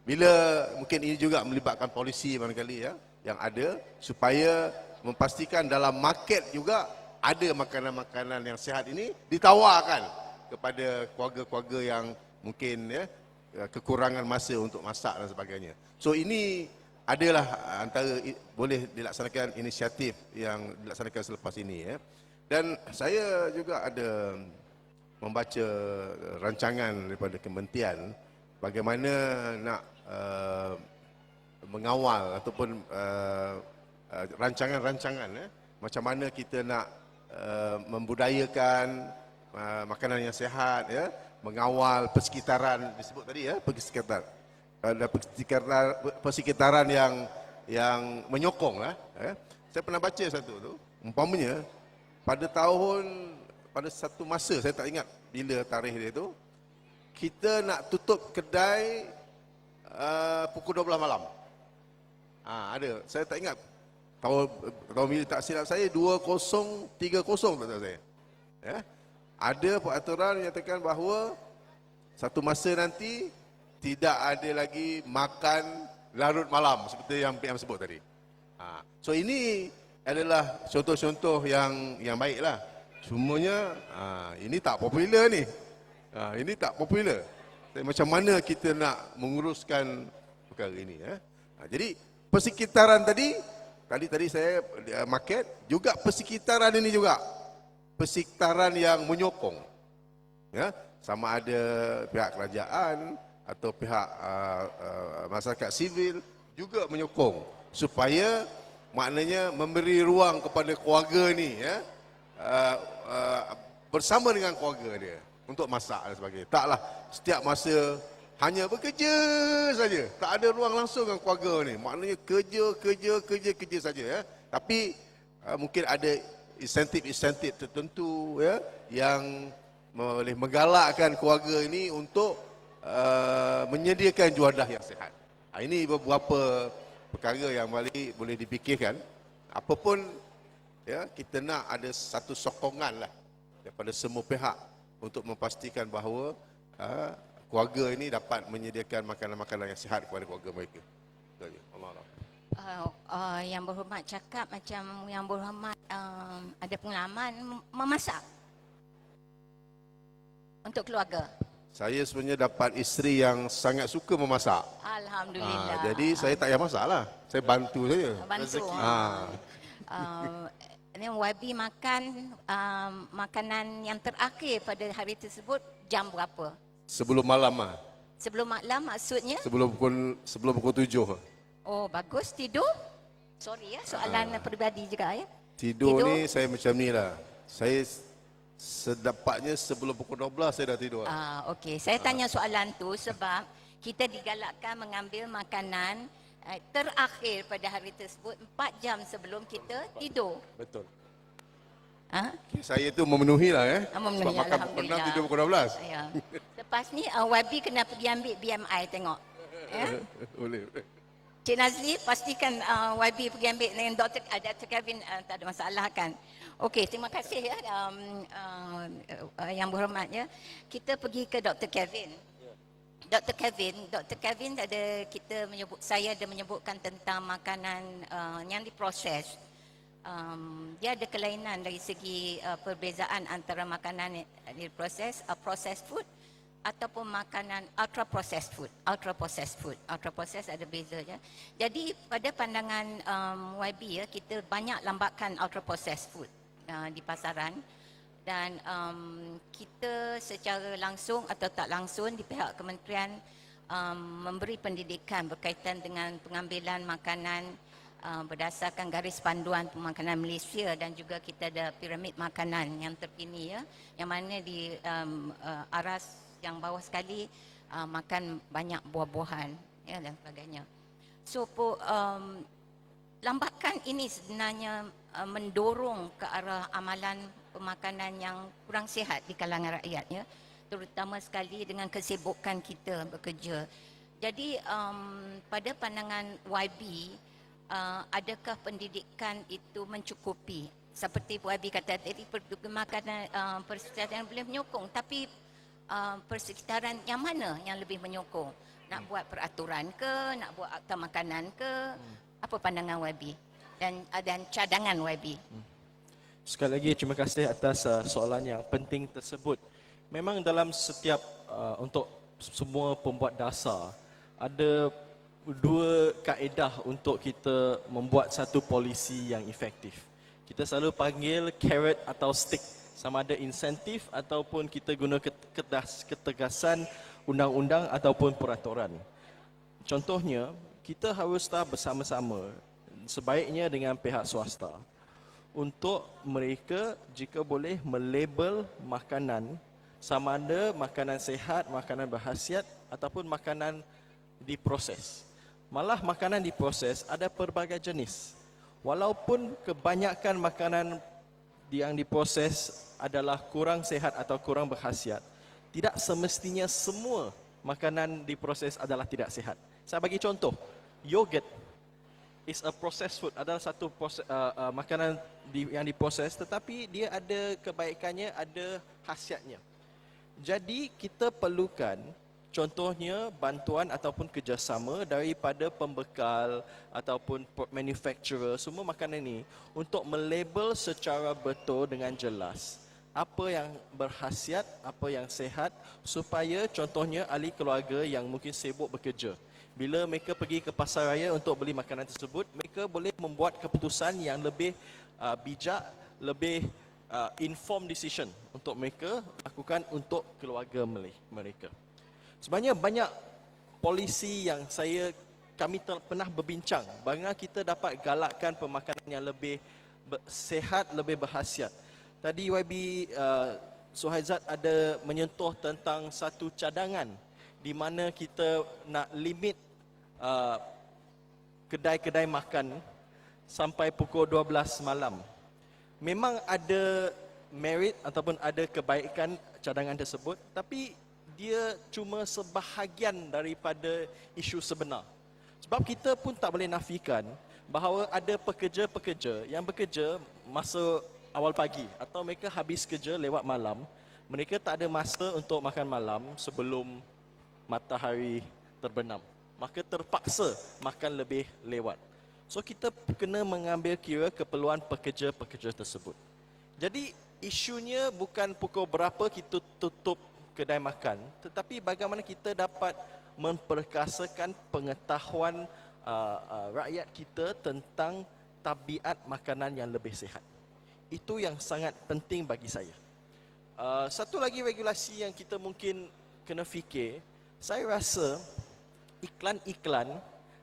Bila mungkin ini juga melibatkan polisi barangkali ya, yang ada supaya memastikan dalam market juga ada makanan-makanan yang sihat ini ditawarkan kepada keluarga-keluarga yang mungkin ya kekurangan masa untuk masak dan sebagainya. So ini adalah antara boleh dilaksanakan inisiatif yang dilaksanakan selepas ini ya. Dan saya juga ada membaca rancangan daripada kementerian bagaimana nak mengawal ataupun rancangan-rancangan macam mana kita nak membudayakan makanan yang sihat ya, mengawal persekitaran disebut tadi ya, persekitaran yang menyokong lah. Saya pernah baca satu tu, umpamanya pada satu masa saya tak ingat bila tarikh dia tu, kita nak tutup kedai pukul 12 malam. Ada, saya tak ingat tahun bila tak silap saya 2030 tak tahu saya. Ya. Ada peraturan yang nyatakan bahawa satu masa nanti tidak ada lagi makan larut malam seperti yang PM sebut tadi. So ini adalah contoh-contoh yang baiklah. Semuanya ini tak popular ni. Ini tak popular. Macam mana kita nak menguruskan perkara ini ya. Jadi persekitaran tadi saya market juga persekitaran ini juga persekitaran yang menyokong ya, sama ada pihak kerajaan atau pihak masyarakat sivil juga menyokong supaya maknanya memberi ruang kepada keluarga ni ya, bersama dengan keluarga dia untuk masak dan sebagainya. Taklah setiap masa hanya bekerja saja, tak ada ruang langsung dengan keluarga ni. Maknanya kerja saja ya. Tapi mungkin ada insentif tertentu ya yang boleh menggalakkan keluarga ini untuk menyediakan juadah yang sihat. Ini beberapa perkara yang boleh dipikirkan. Apapun ya, kita nak ada satu sokongan lah daripada semua pihak untuk memastikan bahawa keluarga ini dapat menyediakan makanan-makanan yang sihat kepada keluarga mereka. Yang berhormat cakap macam yang berhormat ada pengalaman memasak untuk keluarga. Saya sebenarnya dapat isteri yang sangat suka memasak. Alhamdulillah. Jadi saya tak payah masak lah. Saya bantu saja. Bantu. Ini YB makan makanan yang terakhir pada hari tersebut jam berapa? Sebelum malam lah. Sebelum malam maksudnya? Sebelum pukul 7. Oh, bagus. Tidur? Sorry ya, soalan peribadi juga ya. Tidur ni saya macam ni lah. Saya sedapatnya sebelum pukul 12 saya dah tidur. Okey, saya tanya soalan tu sebab kita digalakkan mengambil makanan terakhir pada hari tersebut 4 jam sebelum kita tidur. Betul. Saya tu memenuhi lah Memenuhi, sebab makan pukul 6 tidur pukul 12. Ya. Lepas ni YB kena pergi ambil BMI tengok. Ya? Boleh. Cik Nazli pastikan YB pergi ambil dengan Dr. Kevin, tak ada masalah kan. Okey, terima kasih ya yang berhormatnya. Kita pergi ke Dr. Kevin. Dr. Kevin saya ada menyebutkan tentang makanan yang diproses. Dia ada kelainan dari segi perbezaan antara makanan yang diproses, processed food ataupun makanan ultra processed food. Ultra processed ada bezanya. Jadi pada pandangan YB ya, kita banyak lambakan ultra processed food di pasaran dan kita secara langsung atau tak langsung di pihak kementerian memberi pendidikan berkaitan dengan pengambilan makanan berdasarkan garis panduan pemakanan Malaysia, dan juga kita ada piramid makanan yang terkini ya, yang mana di aras yang bawah sekali makan banyak buah-buahan ya dan sebagainya. So lambakan ini sebenarnya mendorong ke arah amalan pemakanan yang kurang sihat di kalangan rakyat ya, terutama sekali dengan kesibukan kita bekerja. Jadi pada pandangan YB, adakah pendidikan itu mencukupi? Seperti YB kata tadi, makanan persekitaran boleh menyokong, tapi persekitaran yang mana yang lebih menyokong? Nak buat peraturan ke, nak buat akta makanan ke? Apa pandangan YB dan cadangan YB? Sekali lagi terima kasih atas soalan yang penting tersebut. Memang dalam setiap untuk semua pembuat dasar ada dua kaedah untuk kita membuat satu polisi yang efektif. Kita selalu panggil carrot atau stick, sama ada insentif ataupun kita guna ketegasan undang-undang ataupun peraturan. Contohnya, kita harus bersama-sama sebaiknya dengan pihak swasta untuk mereka jika boleh melabel makanan sama ada makanan sihat, makanan berkhasiat ataupun makanan diproses. Malah makanan diproses ada pelbagai jenis. Walaupun kebanyakan makanan yang diproses adalah kurang sihat atau kurang berkhasiat, tidak semestinya semua makanan diproses adalah tidak sihat. Saya bagi contoh, yogurt is a processed food, adalah satu makanan yang diproses, tetapi dia ada kebaikannya, ada khasiatnya. Jadi kita perlukan contohnya bantuan ataupun kerjasama daripada pembekal ataupun manufacturer semua makanan ini untuk melabel secara betul dengan jelas apa yang berkhasiat, apa yang sihat, supaya contohnya ahli keluarga yang mungkin sibuk bekerja, bila mereka pergi ke pasar raya untuk beli makanan tersebut, mereka boleh membuat keputusan yang lebih bijak, lebih informed decision untuk mereka lakukan untuk keluarga mereka. Sebenarnya banyak polisi yang kami pernah berbincang bagaimana kita dapat galakkan pemakanan yang lebih sihat, lebih berkhasiat. Tadi YB Suhaizat ada menyentuh tentang satu cadangan di mana kita nak limit kedai-kedai makan sampai pukul 12 malam. Memang ada merit ataupun ada kebaikan cadangan tersebut, tapi dia cuma sebahagian daripada isu sebenar. Sebab kita pun tak boleh nafikan bahawa ada pekerja-pekerja yang bekerja masa awal pagi atau mereka habis kerja lewat malam, mereka tak ada masa untuk makan malam sebelum matahari terbenam. Maka terpaksa makan lebih lewat. So kita kena mengambil kira keperluan pekerja-pekerja tersebut. Jadi isunya bukan pukul berapa kita tutup kedai makan, tetapi bagaimana kita dapat memperkasakan pengetahuan rakyat kita tentang tabiat makanan yang lebih sihat. Itu yang sangat penting bagi saya. Satu lagi regulasi yang kita mungkin kena fikir, saya rasa iklan-iklan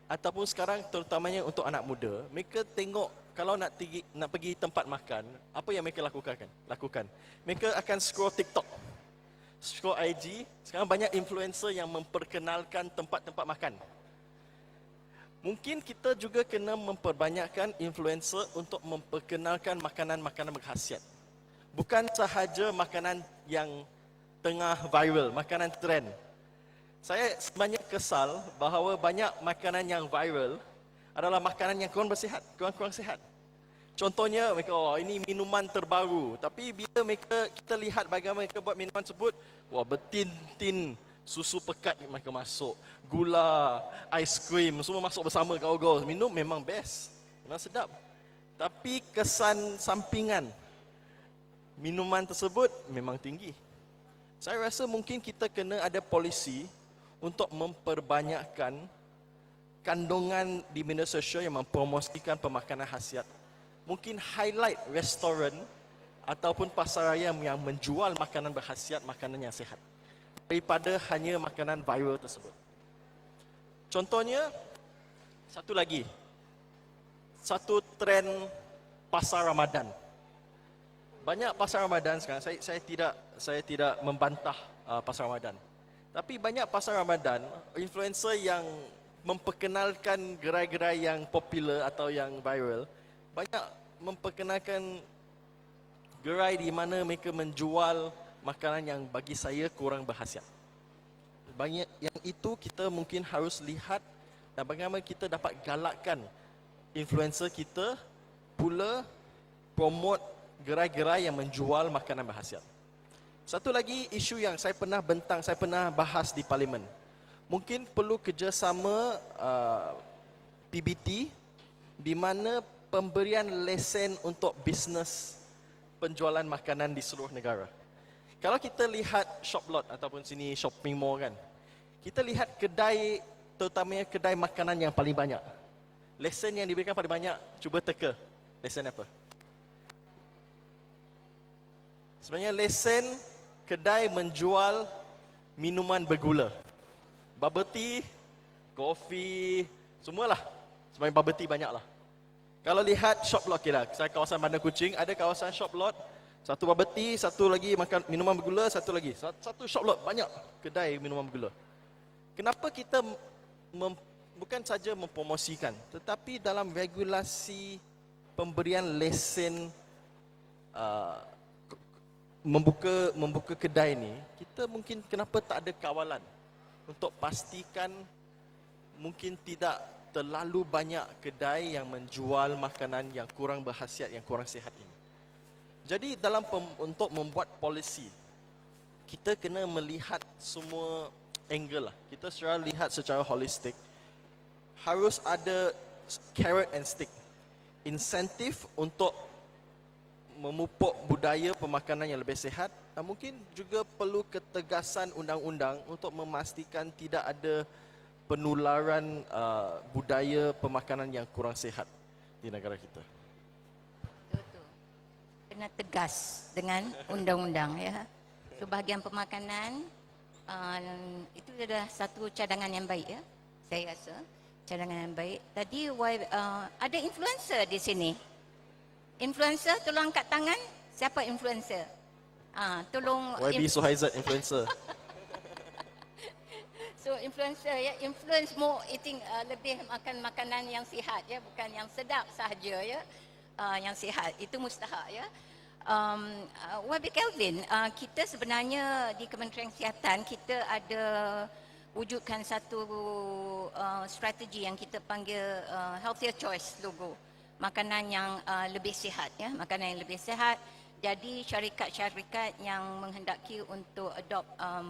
ataupun sekarang terutamanya untuk anak muda, mereka tengok kalau nak pergi tempat makan, apa yang mereka lakukan? Mereka akan scroll TikTok, scroll IG. Sekarang banyak influencer yang memperkenalkan tempat-tempat makan. Mungkin kita juga kena memperbanyakkan influencer untuk memperkenalkan makanan-makanan berkhasiat. Bukan sahaja makanan yang tengah viral, makanan trend. Saya sebenarnya kesal bahawa banyak makanan yang viral adalah makanan yang kurang bersihat, kurang sihat. Contohnya mereka, ini minuman terbaru, tapi bila kita lihat bagaimana mereka buat minuman tersebut, bertin-tin susu pekat mereka masuk, gula, aiskrim, semua masuk bersama kau-kau. Minum memang best, memang sedap. Tapi kesan sampingan minuman tersebut memang tinggi. Saya rasa mungkin kita kena ada polisi untuk memperbanyakkan kandungan di media sosial yang mempromosikan pemakanan khasiat. Mungkin highlight restoran ataupun pasar raya yang menjual makanan berkhasiat, makanan yang sihat, daripada hanya makanan viral tersebut. Contohnya, satu lagi, satu trend pasar Ramadan. Banyak pasar Ramadan sekarang, saya tidak membantah pasar Ramadan. Tapi banyak pasar Ramadan, influencer yang memperkenalkan gerai-gerai yang popular atau yang viral, banyak memperkenalkan gerai di mana mereka menjual makanan yang bagi saya kurang berkhasiat. Banyak yang itu kita mungkin harus lihat dan bagaimana kita dapat galakkan influencer kita pula promote gerai-gerai yang menjual makanan berkhasiat. Satu lagi isu yang saya pernah bahas di parlimen. Mungkin perlu kerjasama PBT di mana pemberian lesen untuk bisnes penjualan makanan di seluruh negara. Kalau kita lihat shop lot ataupun sini shopping mall kan, kita lihat kedai, terutamanya kedai makanan yang paling banyak. Lesen yang diberikan paling banyak, cuba teka. Lesen apa? Sebenarnya lesen kedai menjual minuman bergula. Bubble tea, kopi, semualah. Sebenarnya bubble tea banyaklah. Kalau lihat shop lot kira, saya kawasan Bandar Kuching, ada kawasan shop lot, satu bubble tea, satu lagi makan minuman bergula, satu lagi. Satu shop lot banyak kedai minuman bergula. Kenapa kita bukan saja mempromosikan, tetapi dalam regulasi pemberian lesen membuka kedai ni, kita mungkin kenapa tak ada kawalan untuk pastikan mungkin tidak terlalu banyak kedai yang menjual makanan yang kurang berkhasiat, yang kurang sihat ini. Jadi untuk membuat polisi, kita kena melihat semua angle lah. Kita lihat secara holistik. Harus ada carrot and stick. Insentif untuk memupuk budaya pemakanan yang lebih sihat, dan mungkin juga perlu ketegasan undang-undang untuk memastikan tidak ada penularan budaya pemakanan yang kurang sihat di negara kita. Betul. Kena tegas dengan undang-undang ya. So bahagian pemakanan itu adalah satu cadangan yang baik ya. Saya rasa cadangan yang baik. Tadi ada influencer di sini. Influencer, tolong angkat tangan. Siapa influencer? Tolong. YB Suhaizat influencer. So influencer ya, influence more eating, lebih makan makanan yang sihat ya, bukan yang sedap sahaja ya. Yang sihat itu mustahak ya. YB Kelvin, kita sebenarnya di Kementerian Kesihatan kita ada wujudkan satu strategi yang kita panggil healthier choice logo. Makanan yang lebih sihat ya, makanan yang lebih sihat. Jadi syarikat-syarikat yang menghendaki untuk adopt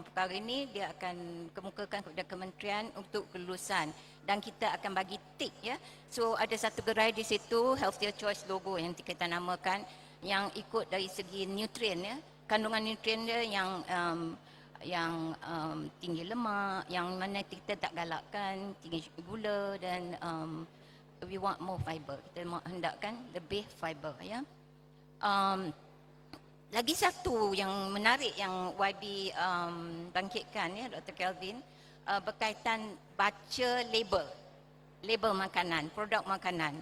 perkara ini, dia akan kemukakan kepada kementerian untuk kelulusan dan kita akan bagi tick ya. So ada satu gerai di situ healthier choice logo yang kita namakan, yang ikut dari segi nutrien ya, kandungan nutrien dia yang tinggi lemak, yang mana kita tak galakkan tinggi gula, dan we want more fiber. Kita hendakkan lebih fiber ya. Lagi satu yang menarik yang YB bangkitkan ya, Dr. Kelvin, berkaitan baca label makanan, produk makanan.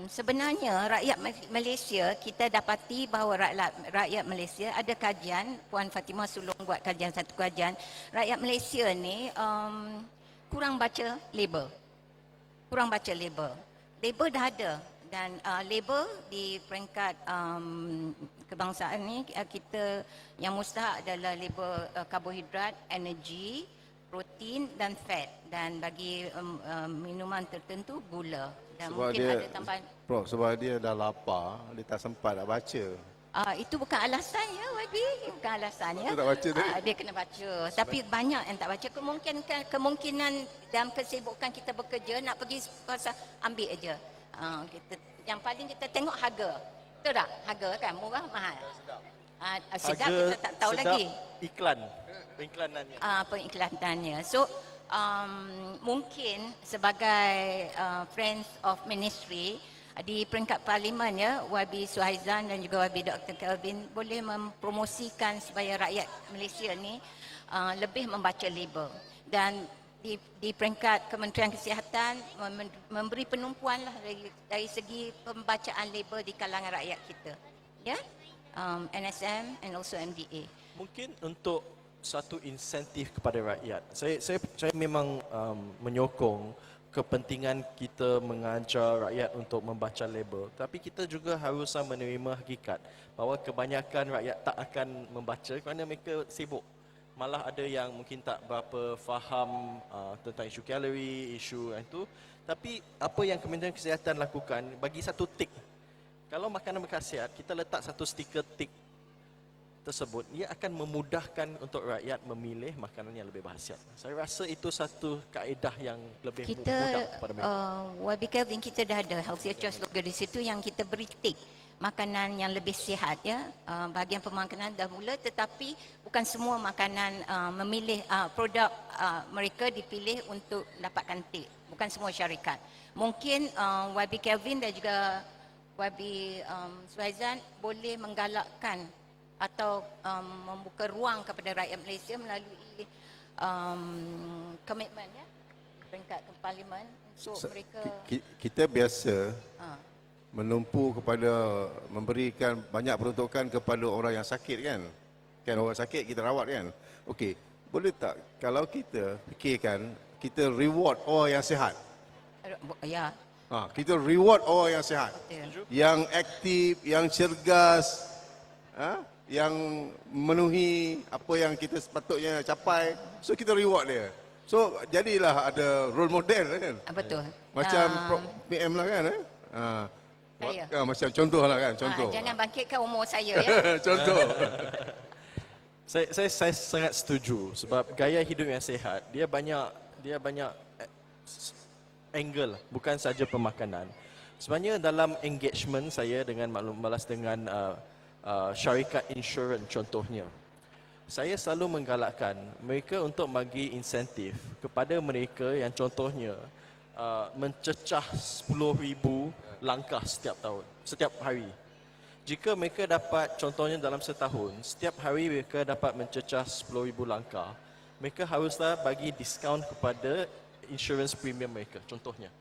Sebenarnya rakyat Malaysia, kita dapati bahawa rakyat Malaysia, ada kajian, Puan Fatimah Sulong buat satu kajian, rakyat Malaysia ni kurang baca label. Label dah ada, dan label di peringkat kebangsaan ni kita yang mustahak adalah label karbohidrat, energi, protein dan fat, dan bagi minuman tertentu gula, dan sebab mungkin dia, ada tambahan. Prof, sebab dia dah lapar, dia tak sempat nak baca. Itu bukan alasan ya YB, bukan alasan ya. Dia tak baca tadi. Dia kena baca. Tapi banyak yang tak baca. Kemungkinan dalam kesibukan kita bekerja nak pergi pasar, ambil aja. Yang paling kita tengok harga. Betul tak? Harga kan murah mahal. Sedap kita tak tahu sedap, lagi. Pengiklanannya. Pengiklanannya. So mungkin sebagai Friends of Ministry di peringkat parlimen ya, YB Suhaizan dan juga YB Dr. Kelvin boleh mempromosikan supaya rakyat Malaysia ni lebih membaca label. Dan di peringkat Kementerian Kesihatan memberi penumpuan lah dari segi pembacaan label di kalangan rakyat kita. Ya, NSM and also MDA. Mungkin untuk satu insentif kepada rakyat. Saya memang menyokong kepentingan kita mengajar rakyat untuk membaca label. Tapi kita juga harus menerima hakikat bahawa kebanyakan rakyat tak akan membaca kerana mereka sibuk. Malah ada yang mungkin tak berapa faham tentang isu kalori, isu itu. Tapi apa yang Kementerian Kesihatan lakukan, bagi satu tik. Kalau makanan berkhasiat, kita letak satu stiker tik tersebut, ia akan memudahkan untuk rakyat memilih makanan yang lebih berkhasiat. Saya rasa itu satu kaedah yang lebih mudah kepada mereka. YB Kelvin kita dah ada healthier choice logo di situ yang kita beri tik makanan yang lebih sihat ya. Bahagian pemakanan dah mula, tetapi bukan semua makanan memilih produk mereka dipilih untuk dapatkan tik. Bukan semua syarikat. Mungkin YB Kelvin dan juga YB Suhaizan boleh menggalakkan atau membuka ruang kepada rakyat Malaysia melalui komitmen ya peringkat ke parlimen untuk mereka Kita biasa menumpu kepada memberikan banyak peruntukan kepada orang yang sakit kan. Kan orang sakit kita rawat kan. Okey, boleh tak kalau kita fikirkan kita reward orang yang sihat. ya Kita reward orang yang sihat. betul. Yang aktif, yang cergas, yang memenuhi apa yang kita sepatutnya capai. So kita reward dia. So jadilah ada role model kan. Betul. Macam PM lah kan. Saya. Macam contoh lah kan, contoh. Jangan bangkitkan umur saya ya. Contoh. Saya sangat setuju sebab gaya hidup yang sihat dia banyak angle, bukan saja pemakanan. Sebenarnya dalam engagement saya dengan maklum balas dengan syarikat insurans contohnya, saya selalu menggalakkan mereka untuk bagi insentif kepada mereka yang contohnya mencecah 10,000 langkah setiap hari. Jika mereka dapat, contohnya dalam setahun, setiap hari mereka dapat mencecah 10,000 langkah, mereka haruslah bagi diskaun kepada insurans premium mereka, contohnya.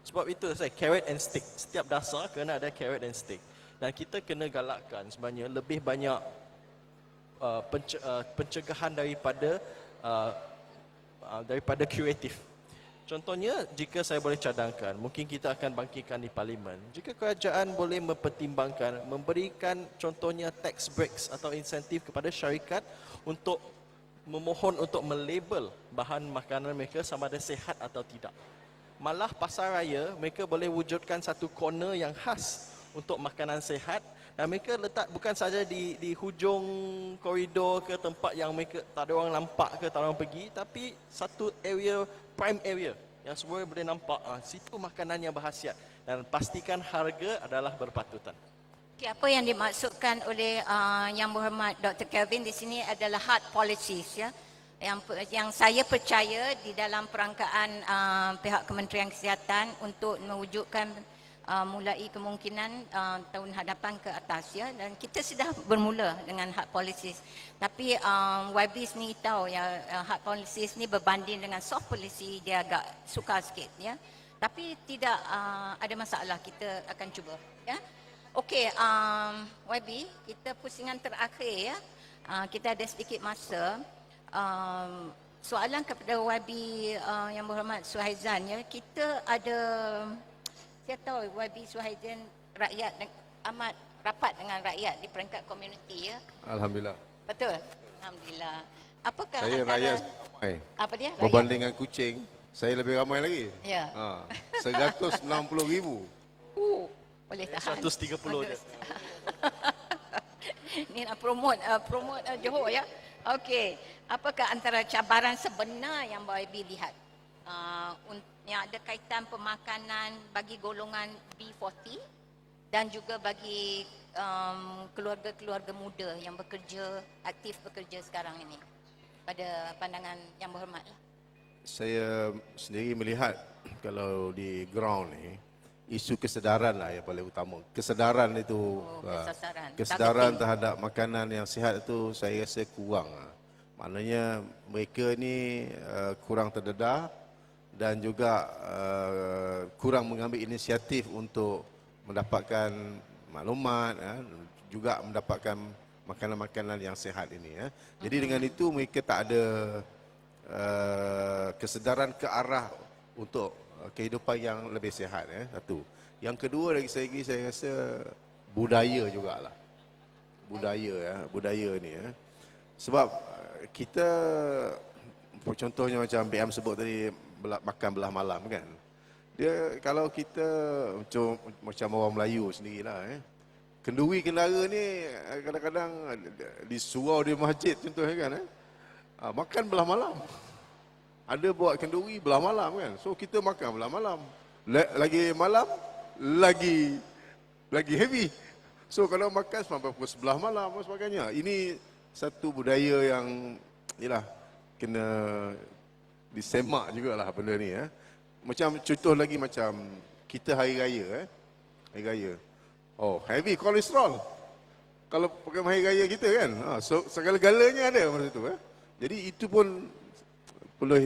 Sebab itu saya carrot and stick. Setiap dasar kena ada carrot and stick. Dan kita kena galakkan sebenarnya lebih banyak pencegahan daripada kuratif. Contohnya, jika saya boleh cadangkan, mungkin kita akan bangkitkan di parlimen. Jika kerajaan boleh mempertimbangkan, memberikan contohnya tax breaks atau insentif kepada syarikat untuk memohon untuk melabel bahan makanan mereka sama ada sihat atau tidak. Malah pasar raya, mereka boleh wujudkan satu corner yang khas untuk makanan sihat dan mereka letak bukan saja di hujung koridor ke tempat yang mereka tak ada orang nampak ke tak ada orang pergi, tapi satu area, prime area yang semua boleh nampak. Situ makanan yang berkhasiat dan pastikan harga adalah berpatutan. Okay, apa yang dimaksudkan oleh Yang Berhormat Dr. Kelvin di sini adalah hard policies ya. Yang saya percaya di dalam perangkaan pihak Kementerian Kesihatan untuk mewujudkan mulai kemungkinan tahun hadapan ke atas ya, dan kita sudah bermula dengan hard policies. Tapi YB ni tahu ya, hard policies ni berbanding dengan soft policy dia agak sukar sikit ya. Tapi tidak ada masalah, kita akan cuba ya. Okey, YB, kita pusingan terakhir ya. Kita ada sedikit masa. Soalan kepada YB Yang Berhormat Suhaizan ya. Kita ada, saya tahu YB Suhaizan rakyat amat rapat dengan rakyat di peringkat komuniti ya. Alhamdulillah. Betul. Alhamdulillah. Apakah Saya antara rakyat ramai. apa dia? Berbanding dengan kucing, saya lebih ramai lagi. Ya. 190,000. Boleh tahan. 130 je. Ni nak promote Johor ya. Okey. Apakah antara cabaran sebenar yang YB lihat yang ada kaitan pemakanan bagi golongan B40 dan juga bagi keluarga-keluarga muda yang aktif bekerja sekarang ini, pada pandangan Yang Berhormat lah. Saya sendiri melihat kalau di ground ni, isu kesedaran lah yang paling utama. Kesedaran itu, kesasaran. kesedaran Targeting. terhadap makanan yang sihat itu saya rasa kurang. Maknanya mereka ni kurang terdedah dan juga kurang mengambil inisiatif untuk mendapatkan maklumat, juga mendapatkan makanan-makanan yang sihat ini. Jadi dengan itu mereka tak ada kesedaran ke arah untuk kehidupan yang lebih sihat. Satu. Yang kedua dari segi saya rasa budaya jugalah. Budaya ni. Sebab kita contohnya macam PM sebut tadi makan belah malam kan. Dia kalau kita macam orang Melayu sendirilah kenduri kendara ni kadang-kadang di surau di masjid contohnya kan makan belah malam. Ada buat kenduri belah malam kan. So kita makan belah malam. Lagi malam lagi heavy. So kalau makan sampai pukul 11 malam dan sebagainya. Ini satu budaya yang yalah kena disemak jugalah benda ni. Macam contoh lagi macam kita hari raya. Hari raya. Oh, heavy kolesterol. Kalau program hari raya kita kan. So segala-galanya ada masa tu. Jadi itu pun boleh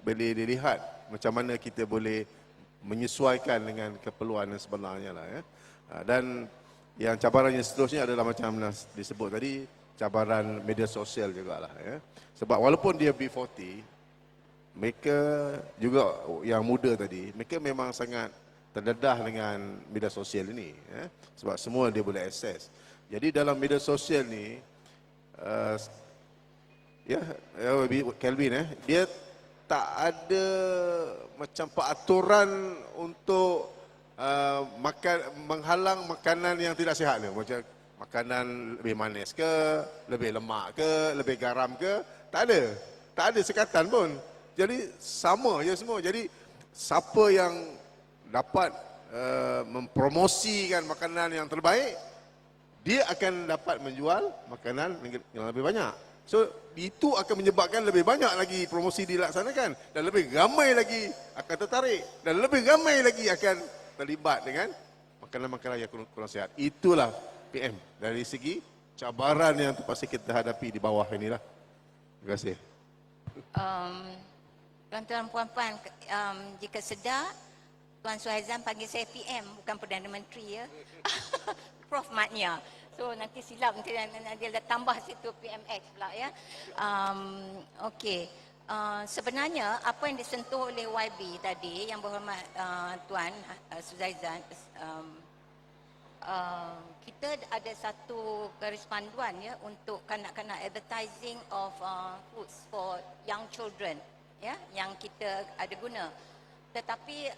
boleh dilihat macam mana kita boleh menyesuaikan dengan keperluan yang sebenarnya lah. Dan yang cabaran yang seterusnya adalah macam disebut tadi, cabaran media sosial jugalah. Sebab walaupun dia B40, mereka juga yang muda tadi, mereka memang sangat terdedah dengan media sosial ini. Sebab semua dia boleh akses. Jadi dalam media sosial ni, Kelvin, dia tak ada macam peraturan untuk menghalang makanan yang tidak sihat ni. Macam makanan lebih manis ke, lebih lemak ke, lebih garam ke, tak ada. Tak ada sekatan pun. Jadi sama je semua. Jadi siapa yang dapat mempromosikan makanan yang terbaik, dia akan dapat menjual makanan yang lebih banyak. So itu akan menyebabkan lebih banyak lagi promosi dilaksanakan dan lebih ramai lagi akan tertarik dan lebih ramai lagi akan terlibat dengan makanan-makanan yang kurang sihat. Itulah PM dari segi cabaran yang terpaksa kita hadapi di bawah inilah. Terima kasih. Tuan-tuan puan-puan, jika sedar, Tuan Suhaizan panggil saya PM, bukan Perdana Menteri ya. Prof maknya. So nanti silap, nanti dia dah tambah situ PMX pula ya. Okey. Sebenarnya apa yang disentuh oleh YB tadi, yang berhormat Tuan Suhaizan, kita ada satu garis panduan ya untuk kanak-kanak advertising of foods for young children ya, yang kita ada guna. Tetapi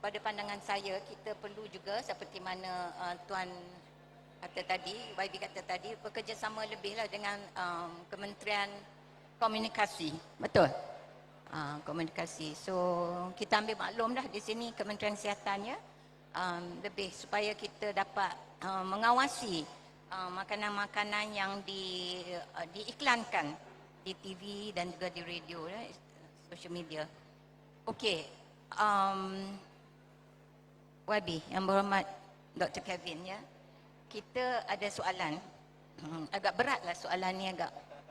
pada pandangan saya, kita perlu juga seperti mana Tuan kata tadi, YB kata tadi, bekerjasama lebihlah dengan Kementerian Komunikasi. Betul? Komunikasi. So kita ambil maklum dah di sini Kementerian Kesihatan ya, lebih supaya kita dapat mengawasi makanan-makanan yang diiklankan di TV dan juga di radio, social media. Okey, YB yang berhormat Dr. Kevin ya, kita ada soalan. Agak beratlah soalan ni,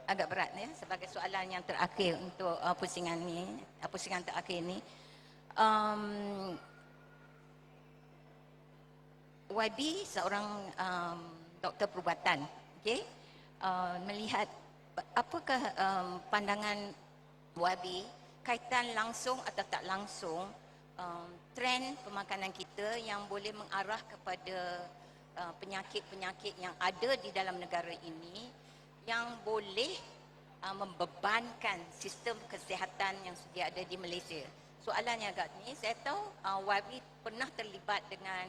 agak berat ya, sebagai soalan yang terakhir untuk pusingan terakhir ni. YB seorang doktor perubatan, okey, melihat apakah pandangan YB kaitan langsung atau tak langsung trend pemakanan kita yang boleh mengarah kepada penyakit-penyakit yang ada di dalam negara ini yang boleh membebankan sistem kesihatan yang sedia ada di Malaysia. Soalannya agak ni, saya tahu YB pernah terlibat dengan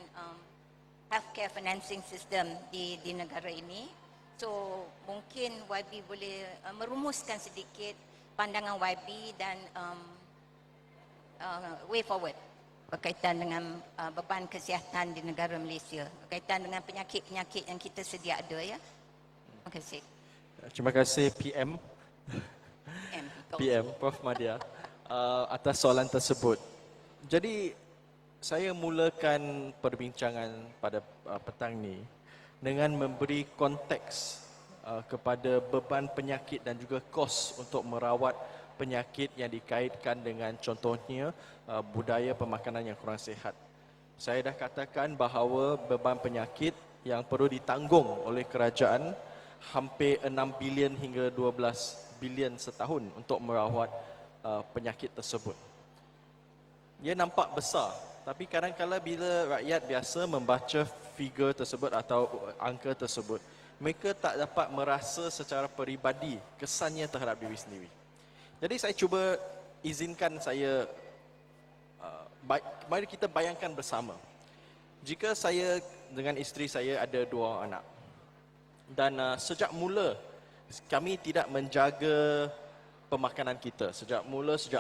healthcare financing system di negara ini. So mungkin YB boleh merumuskan sedikit pandangan YB dan way forward berkaitan dengan beban kesihatan di negara Malaysia, berkaitan dengan penyakit-penyakit yang kita sedia ada ya. Terima kasih. Terima kasih PM Prof Madia atas soalan tersebut. Jadi saya mulakan perbincangan pada petang ni dengan memberi konteks kepada beban penyakit dan juga kos untuk merawat penyakit yang dikaitkan dengan contohnya budaya pemakanan yang kurang sihat. Saya dah katakan bahawa beban penyakit yang perlu ditanggung oleh kerajaan hampir 6 bilion hingga 12 bilion setahun untuk merawat penyakit tersebut. Ia nampak besar, tapi kadang-kadang bila rakyat biasa membaca figure tersebut atau angka tersebut, mereka tak dapat merasa secara peribadi kesannya terhadap diri sendiri. Jadi saya cuba izinkan saya, mari kita bayangkan bersama. Jika saya dengan isteri saya ada 2 anak dan sejak mula kami tidak menjaga pemakanan kita. Sejak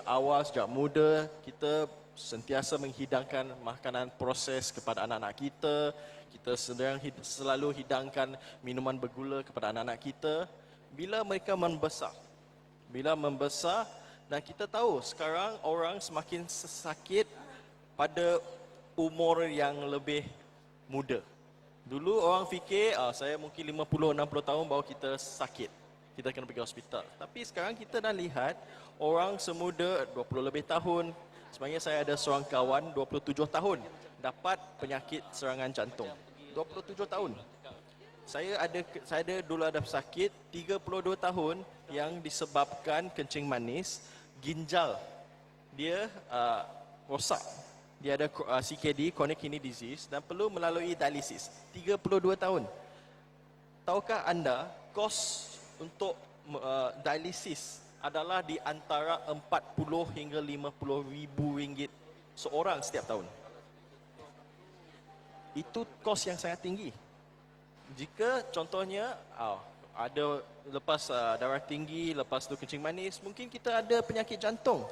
awal, sejak muda, kita sentiasa menghidangkan makanan proses kepada anak-anak kita. Kita selalu hidangkan minuman bergula kepada anak-anak kita. Bila mereka membesar, dan kita tahu sekarang orang semakin sakit pada umur yang lebih muda. Dulu orang fikir, saya mungkin 50-60 tahun baru kita sakit, kita kena pergi hospital. Tapi sekarang kita dah lihat orang semuda 20 lebih tahun. Sebenarnya saya ada seorang kawan 27 tahun dapat penyakit serangan jantung. 27 tahun. Saya ada dulu ada sakit 32 tahun yang disebabkan kencing manis, ginjal dia rosak. Dia ada CKD, chronic kidney disease, dan perlu melalui dialisis. 32 tahun. Tahukah anda kos untuk dialisis adalah di antara 40 hingga 50 ribu ringgit seorang setiap tahun. Itu kos yang sangat tinggi. Jika contohnya ada lepas darah tinggi, lepas tu kencing manis, mungkin kita ada penyakit jantung.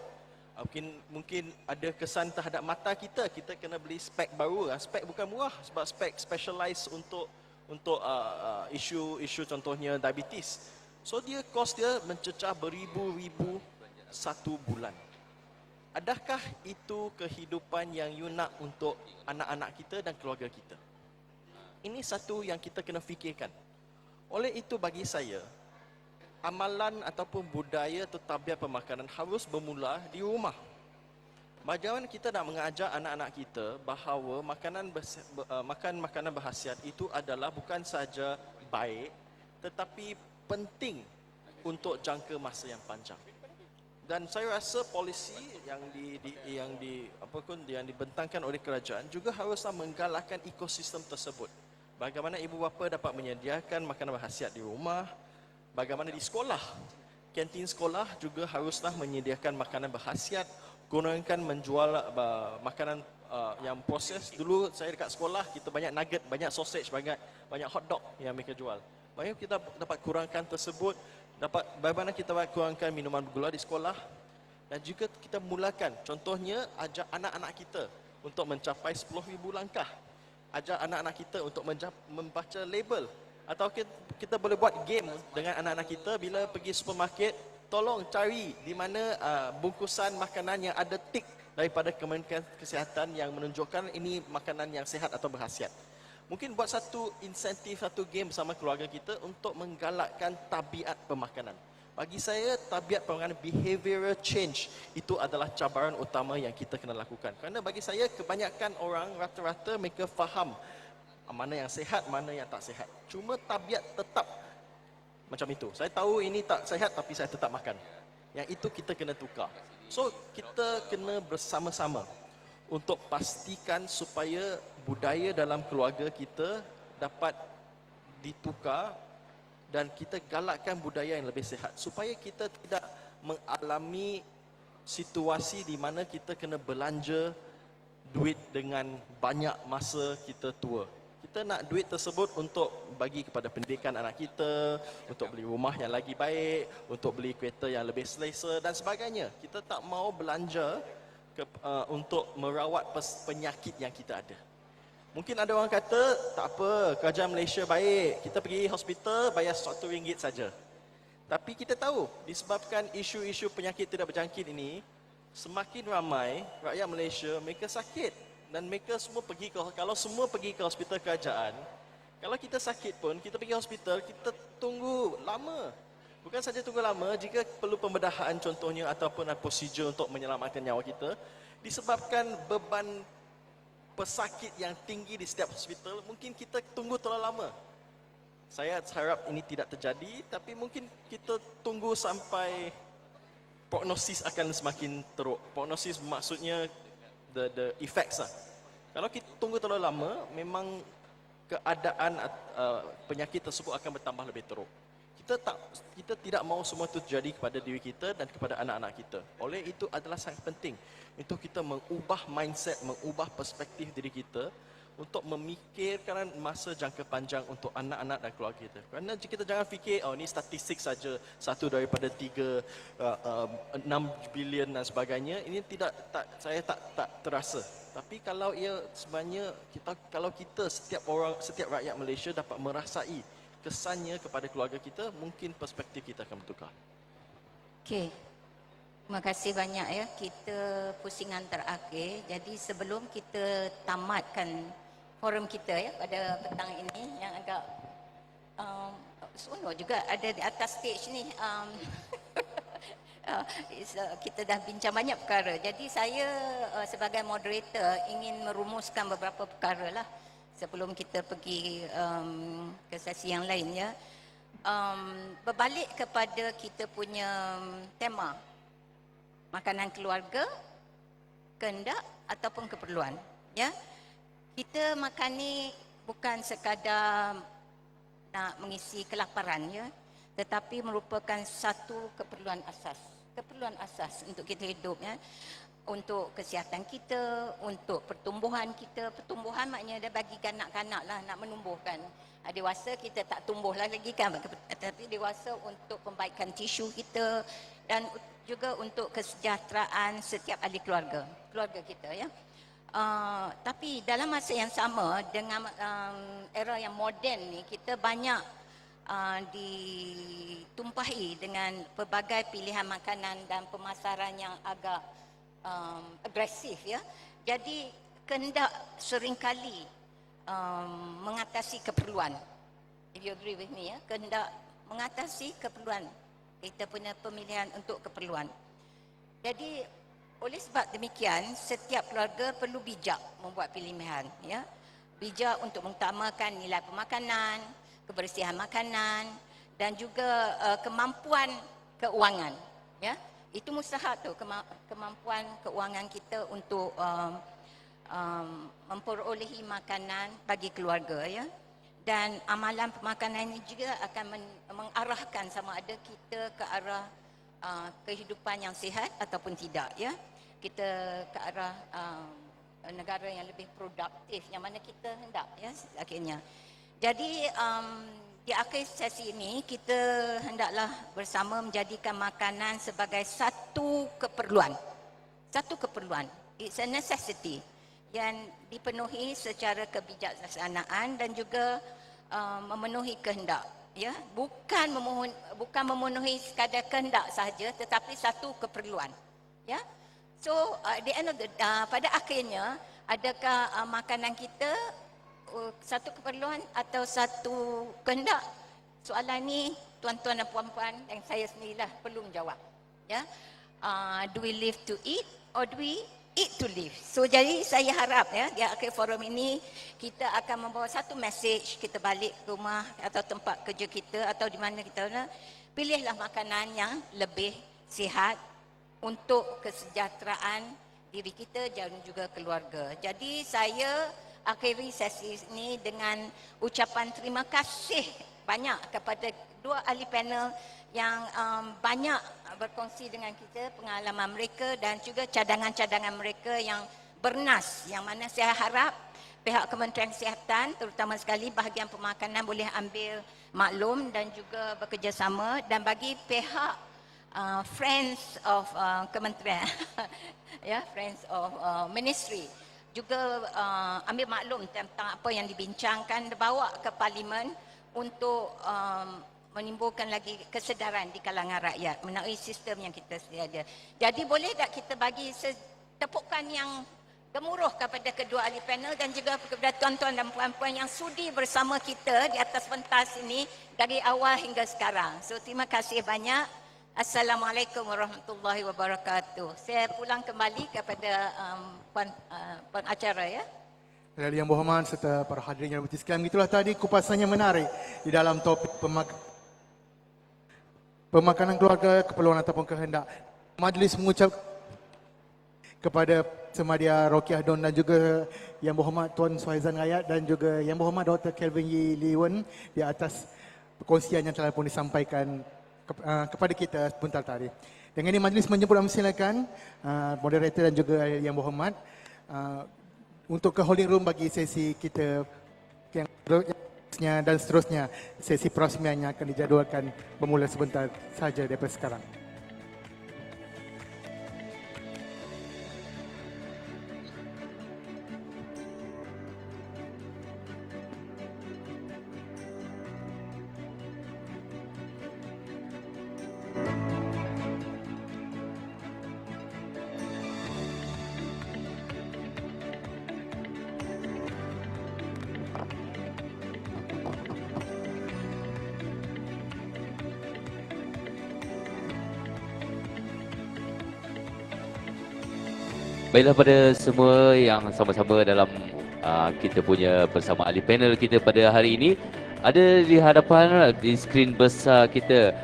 Mungkin ada kesan terhadap mata kita. Kita kena beli spek baru. Spek bukan murah sebab spek specialized untuk isu contohnya diabetes. So kos dia mencecah beribu-ribu satu bulan. Adakah itu kehidupan yang you nak untuk anak-anak kita dan keluarga kita? Ini satu yang kita kena fikirkan. Oleh itu bagi saya, amalan ataupun budaya atau tabiat pemakanan harus bermula di rumah. Bagaimana kita nak mengajar anak-anak kita bahawa makan makanan berkhasiat itu adalah bukan saja baik tetapi penting untuk jangka masa yang panjang. Dan saya rasa polisi yang dibentangkan oleh kerajaan juga haruslah menggalakkan ekosistem tersebut. Bagaimana ibu bapa dapat menyediakan makanan berkhasiat di rumah, bagaimana di sekolah. Kantin sekolah juga haruslah menyediakan makanan berkhasiat, gunakan menjual makanan yang proses. Dulu saya dekat sekolah, kita banyak nugget, banyak sausage, banyak hot dog yang mereka jual. Bagaimana kita dapat kurangkan tersebut, bagaimana kita dapat kurangkan minuman bergula di sekolah, dan juga kita mulakan, contohnya ajak anak-anak kita untuk mencapai 10,000 langkah. Ajak anak-anak kita untuk membaca label. Atau kita boleh buat game dengan anak-anak kita bila pergi supermarket, tolong cari di mana bungkusan makanan yang ada tik daripada Kementerian Kesihatan yang menunjukkan ini makanan yang sihat atau berkhasiat. Mungkin buat satu insentif, satu game bersama keluarga kita untuk menggalakkan tabiat pemakanan. Bagi saya, tabiat pemakanan, behavioral change, itu adalah cabaran utama yang kita kena lakukan. Kerana bagi saya, kebanyakan orang rata-rata mereka faham mana yang sihat, mana yang tak sihat. Cuma tabiat tetap macam itu. Saya tahu ini tak sihat tapi saya tetap makan. Yang itu kita kena tukar. So, kita kena bersama-sama untuk pastikan supaya budaya dalam keluarga kita dapat ditukar dan kita galakkan budaya yang lebih sihat supaya kita tidak mengalami situasi di mana kita kena belanja duit dengan banyak masa kita tua. Kita nak duit tersebut untuk bagi kepada pendidikan anak kita, untuk beli rumah yang lagi baik, untuk beli kereta yang lebih selesa dan sebagainya. Kita tak mau belanja untuk merawat penyakit yang kita ada. Mungkin ada orang kata, tak apa, kerajaan Malaysia baik, kita pergi hospital bayar RM1 saja. Tapi kita tahu, disebabkan isu-isu penyakit tidak berjangkit ini, semakin ramai rakyat Malaysia, mereka sakit. Dan mereka semua pergi kalau semua pergi ke hospital kerajaan, Kalau kita sakit pun, kita pergi hospital, kita tunggu lama. Bukan saja tunggu lama, jika perlu pembedahan contohnya ataupun prosedur untuk menyelamatkan nyawa kita, disebabkan beban pesakit yang tinggi di setiap hospital, mungkin kita tunggu terlalu lama. Saya harap ini tidak terjadi, tapi mungkin kita tunggu sampai prognosis akan semakin teruk. Prognosis maksudnya the effects lah. Kalau kita tunggu terlalu lama, memang keadaan penyakit tersebut akan bertambah lebih teruk. Kita tidak mahu semua itu terjadi kepada diri kita dan kepada anak-anak kita. Oleh itu adalah sangat penting untuk kita mengubah mindset, mengubah perspektif diri kita untuk memikirkan masa jangka panjang untuk anak-anak dan keluarga kita. Kerana jika kita jangan fikir, oh ini statistik saja, 1 daripada 6 bilion dan sebagainya, ini saya tak terasa. Tapi kalau ia sebenarnya kalau kita setiap rakyat Malaysia dapat merasai kesannya kepada keluarga kita, mungkin perspektif kita akan bertukar. Okey. Terima kasih banyak ya. Kita pusingan terakhir. Jadi sebelum kita tamatkan forum kita ya pada petang ini yang agak seronok juga ada di atas stage ni. Kita dah bincang banyak perkara. Jadi saya sebagai moderator ingin merumuskan beberapa perkara lah sebelum kita pergi ke sesi yang lain ya. Berbalik kepada kita punya tema makanan keluarga, kehendak ataupun keperluan ya. Kita makan ni bukan sekadar nak mengisi kelaparan ya, tetapi merupakan satu keperluan asas untuk kita hidup ya. Untuk kesihatan kita, untuk pertumbuhan kita. Pertumbuhan maknanya dia bagi kanak-kanak lah, nak menumbuhkan. Dewasa kita tak tumbuh lagi kan, tapi dewasa untuk pembaikan tisu kita dan juga untuk kesejahteraan setiap ahli keluarga kita ya. Tapi dalam masa yang sama dengan era yang moden ni, kita banyak ditumpahi dengan pelbagai pilihan makanan dan pemasaran yang agak agresif ya. Jadi kehendak seringkali mengatasi keperluan. If you agree with me ya, kehendak mengatasi keperluan. Kita punya pemilihan untuk keperluan. Jadi oleh sebab demikian, setiap keluarga perlu bijak membuat pilihan ya. Bijak untuk mengutamakan nilai pemakanan, kebersihan makanan dan juga kemampuan keuangan ya. Itu mustahak tu, kemampuan keuangan kita untuk memperolehi makanan bagi keluarga ya. Dan amalan pemakanan ini juga akan mengarahkan sama ada kita ke arah kehidupan yang sihat ataupun tidak ya. Kita ke arah negara yang lebih produktif yang mana kita hendak ya akhirnya. Jadi di akhir sesi ini kita hendaklah bersama menjadikan makanan sebagai satu keperluan. Satu keperluan. It's a necessity yang dipenuhi secara kebijaksanaan dan juga memenuhi kehendak ya. Bukan memenuhi sekadar kehendak sahaja tetapi satu keperluan ya. So the end of pada akhirnya adakah makanan kita satu keperluan atau satu kehendak? Soalan ni tuan-tuan dan puan-puan dan saya sendirilah perlu menjawab ya. Do we live to eat or do we eat to live? So jadi saya harap ya di akhir forum ini kita akan membawa satu message. Kita balik ke rumah atau tempat kerja kita atau di mana kita pilihlah makanan yang lebih sihat untuk kesejahteraan diri kita dan juga keluarga. Jadi saya akhiri sesi ini dengan ucapan terima kasih banyak kepada dua ahli panel yang banyak berkongsi dengan kita pengalaman mereka dan juga cadangan-cadangan mereka yang bernas, yang mana saya harap pihak Kementerian Kesihatan terutama sekali bahagian pemakanan boleh ambil maklum dan juga bekerjasama, dan bagi pihak Friends of Kementerian ya, Friends of Ministry juga ambil maklum tentang apa yang dibincangkan, bawa ke Parlimen untuk menimbulkan lagi kesedaran di kalangan rakyat mengenai sistem yang kita sedia ada. Jadi boleh tak kita bagi tepukan yang gemuruh kepada kedua ahli panel dan juga kepada tuan-tuan dan puan-puan yang sudi bersama kita di atas pentas ini dari awal hingga sekarang. So terima kasih banyak. Assalamualaikum warahmatullahi wabarakatuh. Saya pulang kembali kepada pengacara ya. Yang berhormat serta para hadirin yang berhormat sekalian, begitulah tadi kupasannya menarik di dalam topik pemakanan keluarga, keperluan ataupun kehendak. Majlis mengucap kepada Semadia Rokiah Don dan juga Yang Berhormat Tuan Suhaizan Rayat dan juga Yang Berhormat Dr. Kelvin Yi Liwen di atas perkongsian yang telah pun disampaikan kepada kita sebentar tadi. Dengan ini majlis menjemput dan mempersilakan moderator dan juga Yang Berhormat untuk ke holding room bagi sesi kita yang seterusnya dan seterusnya sesi perasmian yang akan dijadualkan bermula sebentar saja daripada sekarang. Baiklah pada semua yang sama-sama dalam kita punya bersama ahli panel kita pada hari ini, ada di hadapan di skrin besar kita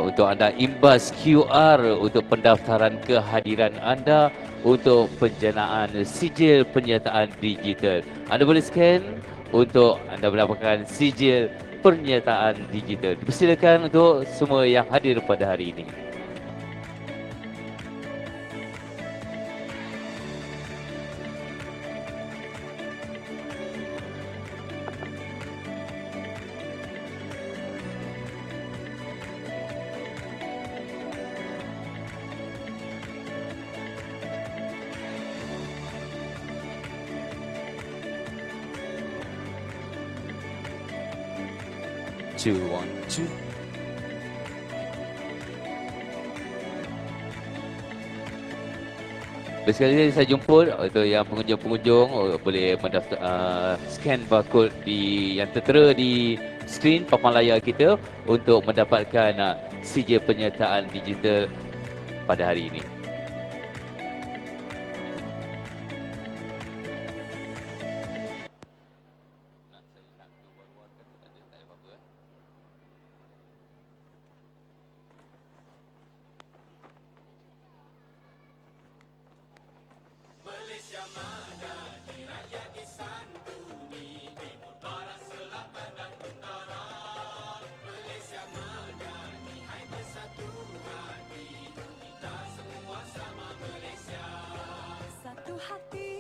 untuk anda imbas QR untuk pendaftaran kehadiran anda untuk penjanaan sijil penyertaan digital. Anda boleh scan untuk anda mendapatkan sijil penyertaan digital. Dipersilakan untuk semua yang hadir pada hari ini. Two, one, two. Sekali lagi saya jemput untuk yang pengunjung-pengunjung boleh mendaftar scan barcode yang tertera di skrin papan layar kita untuk mendapatkan sijil penyertaan digital pada hari ini. Satu hati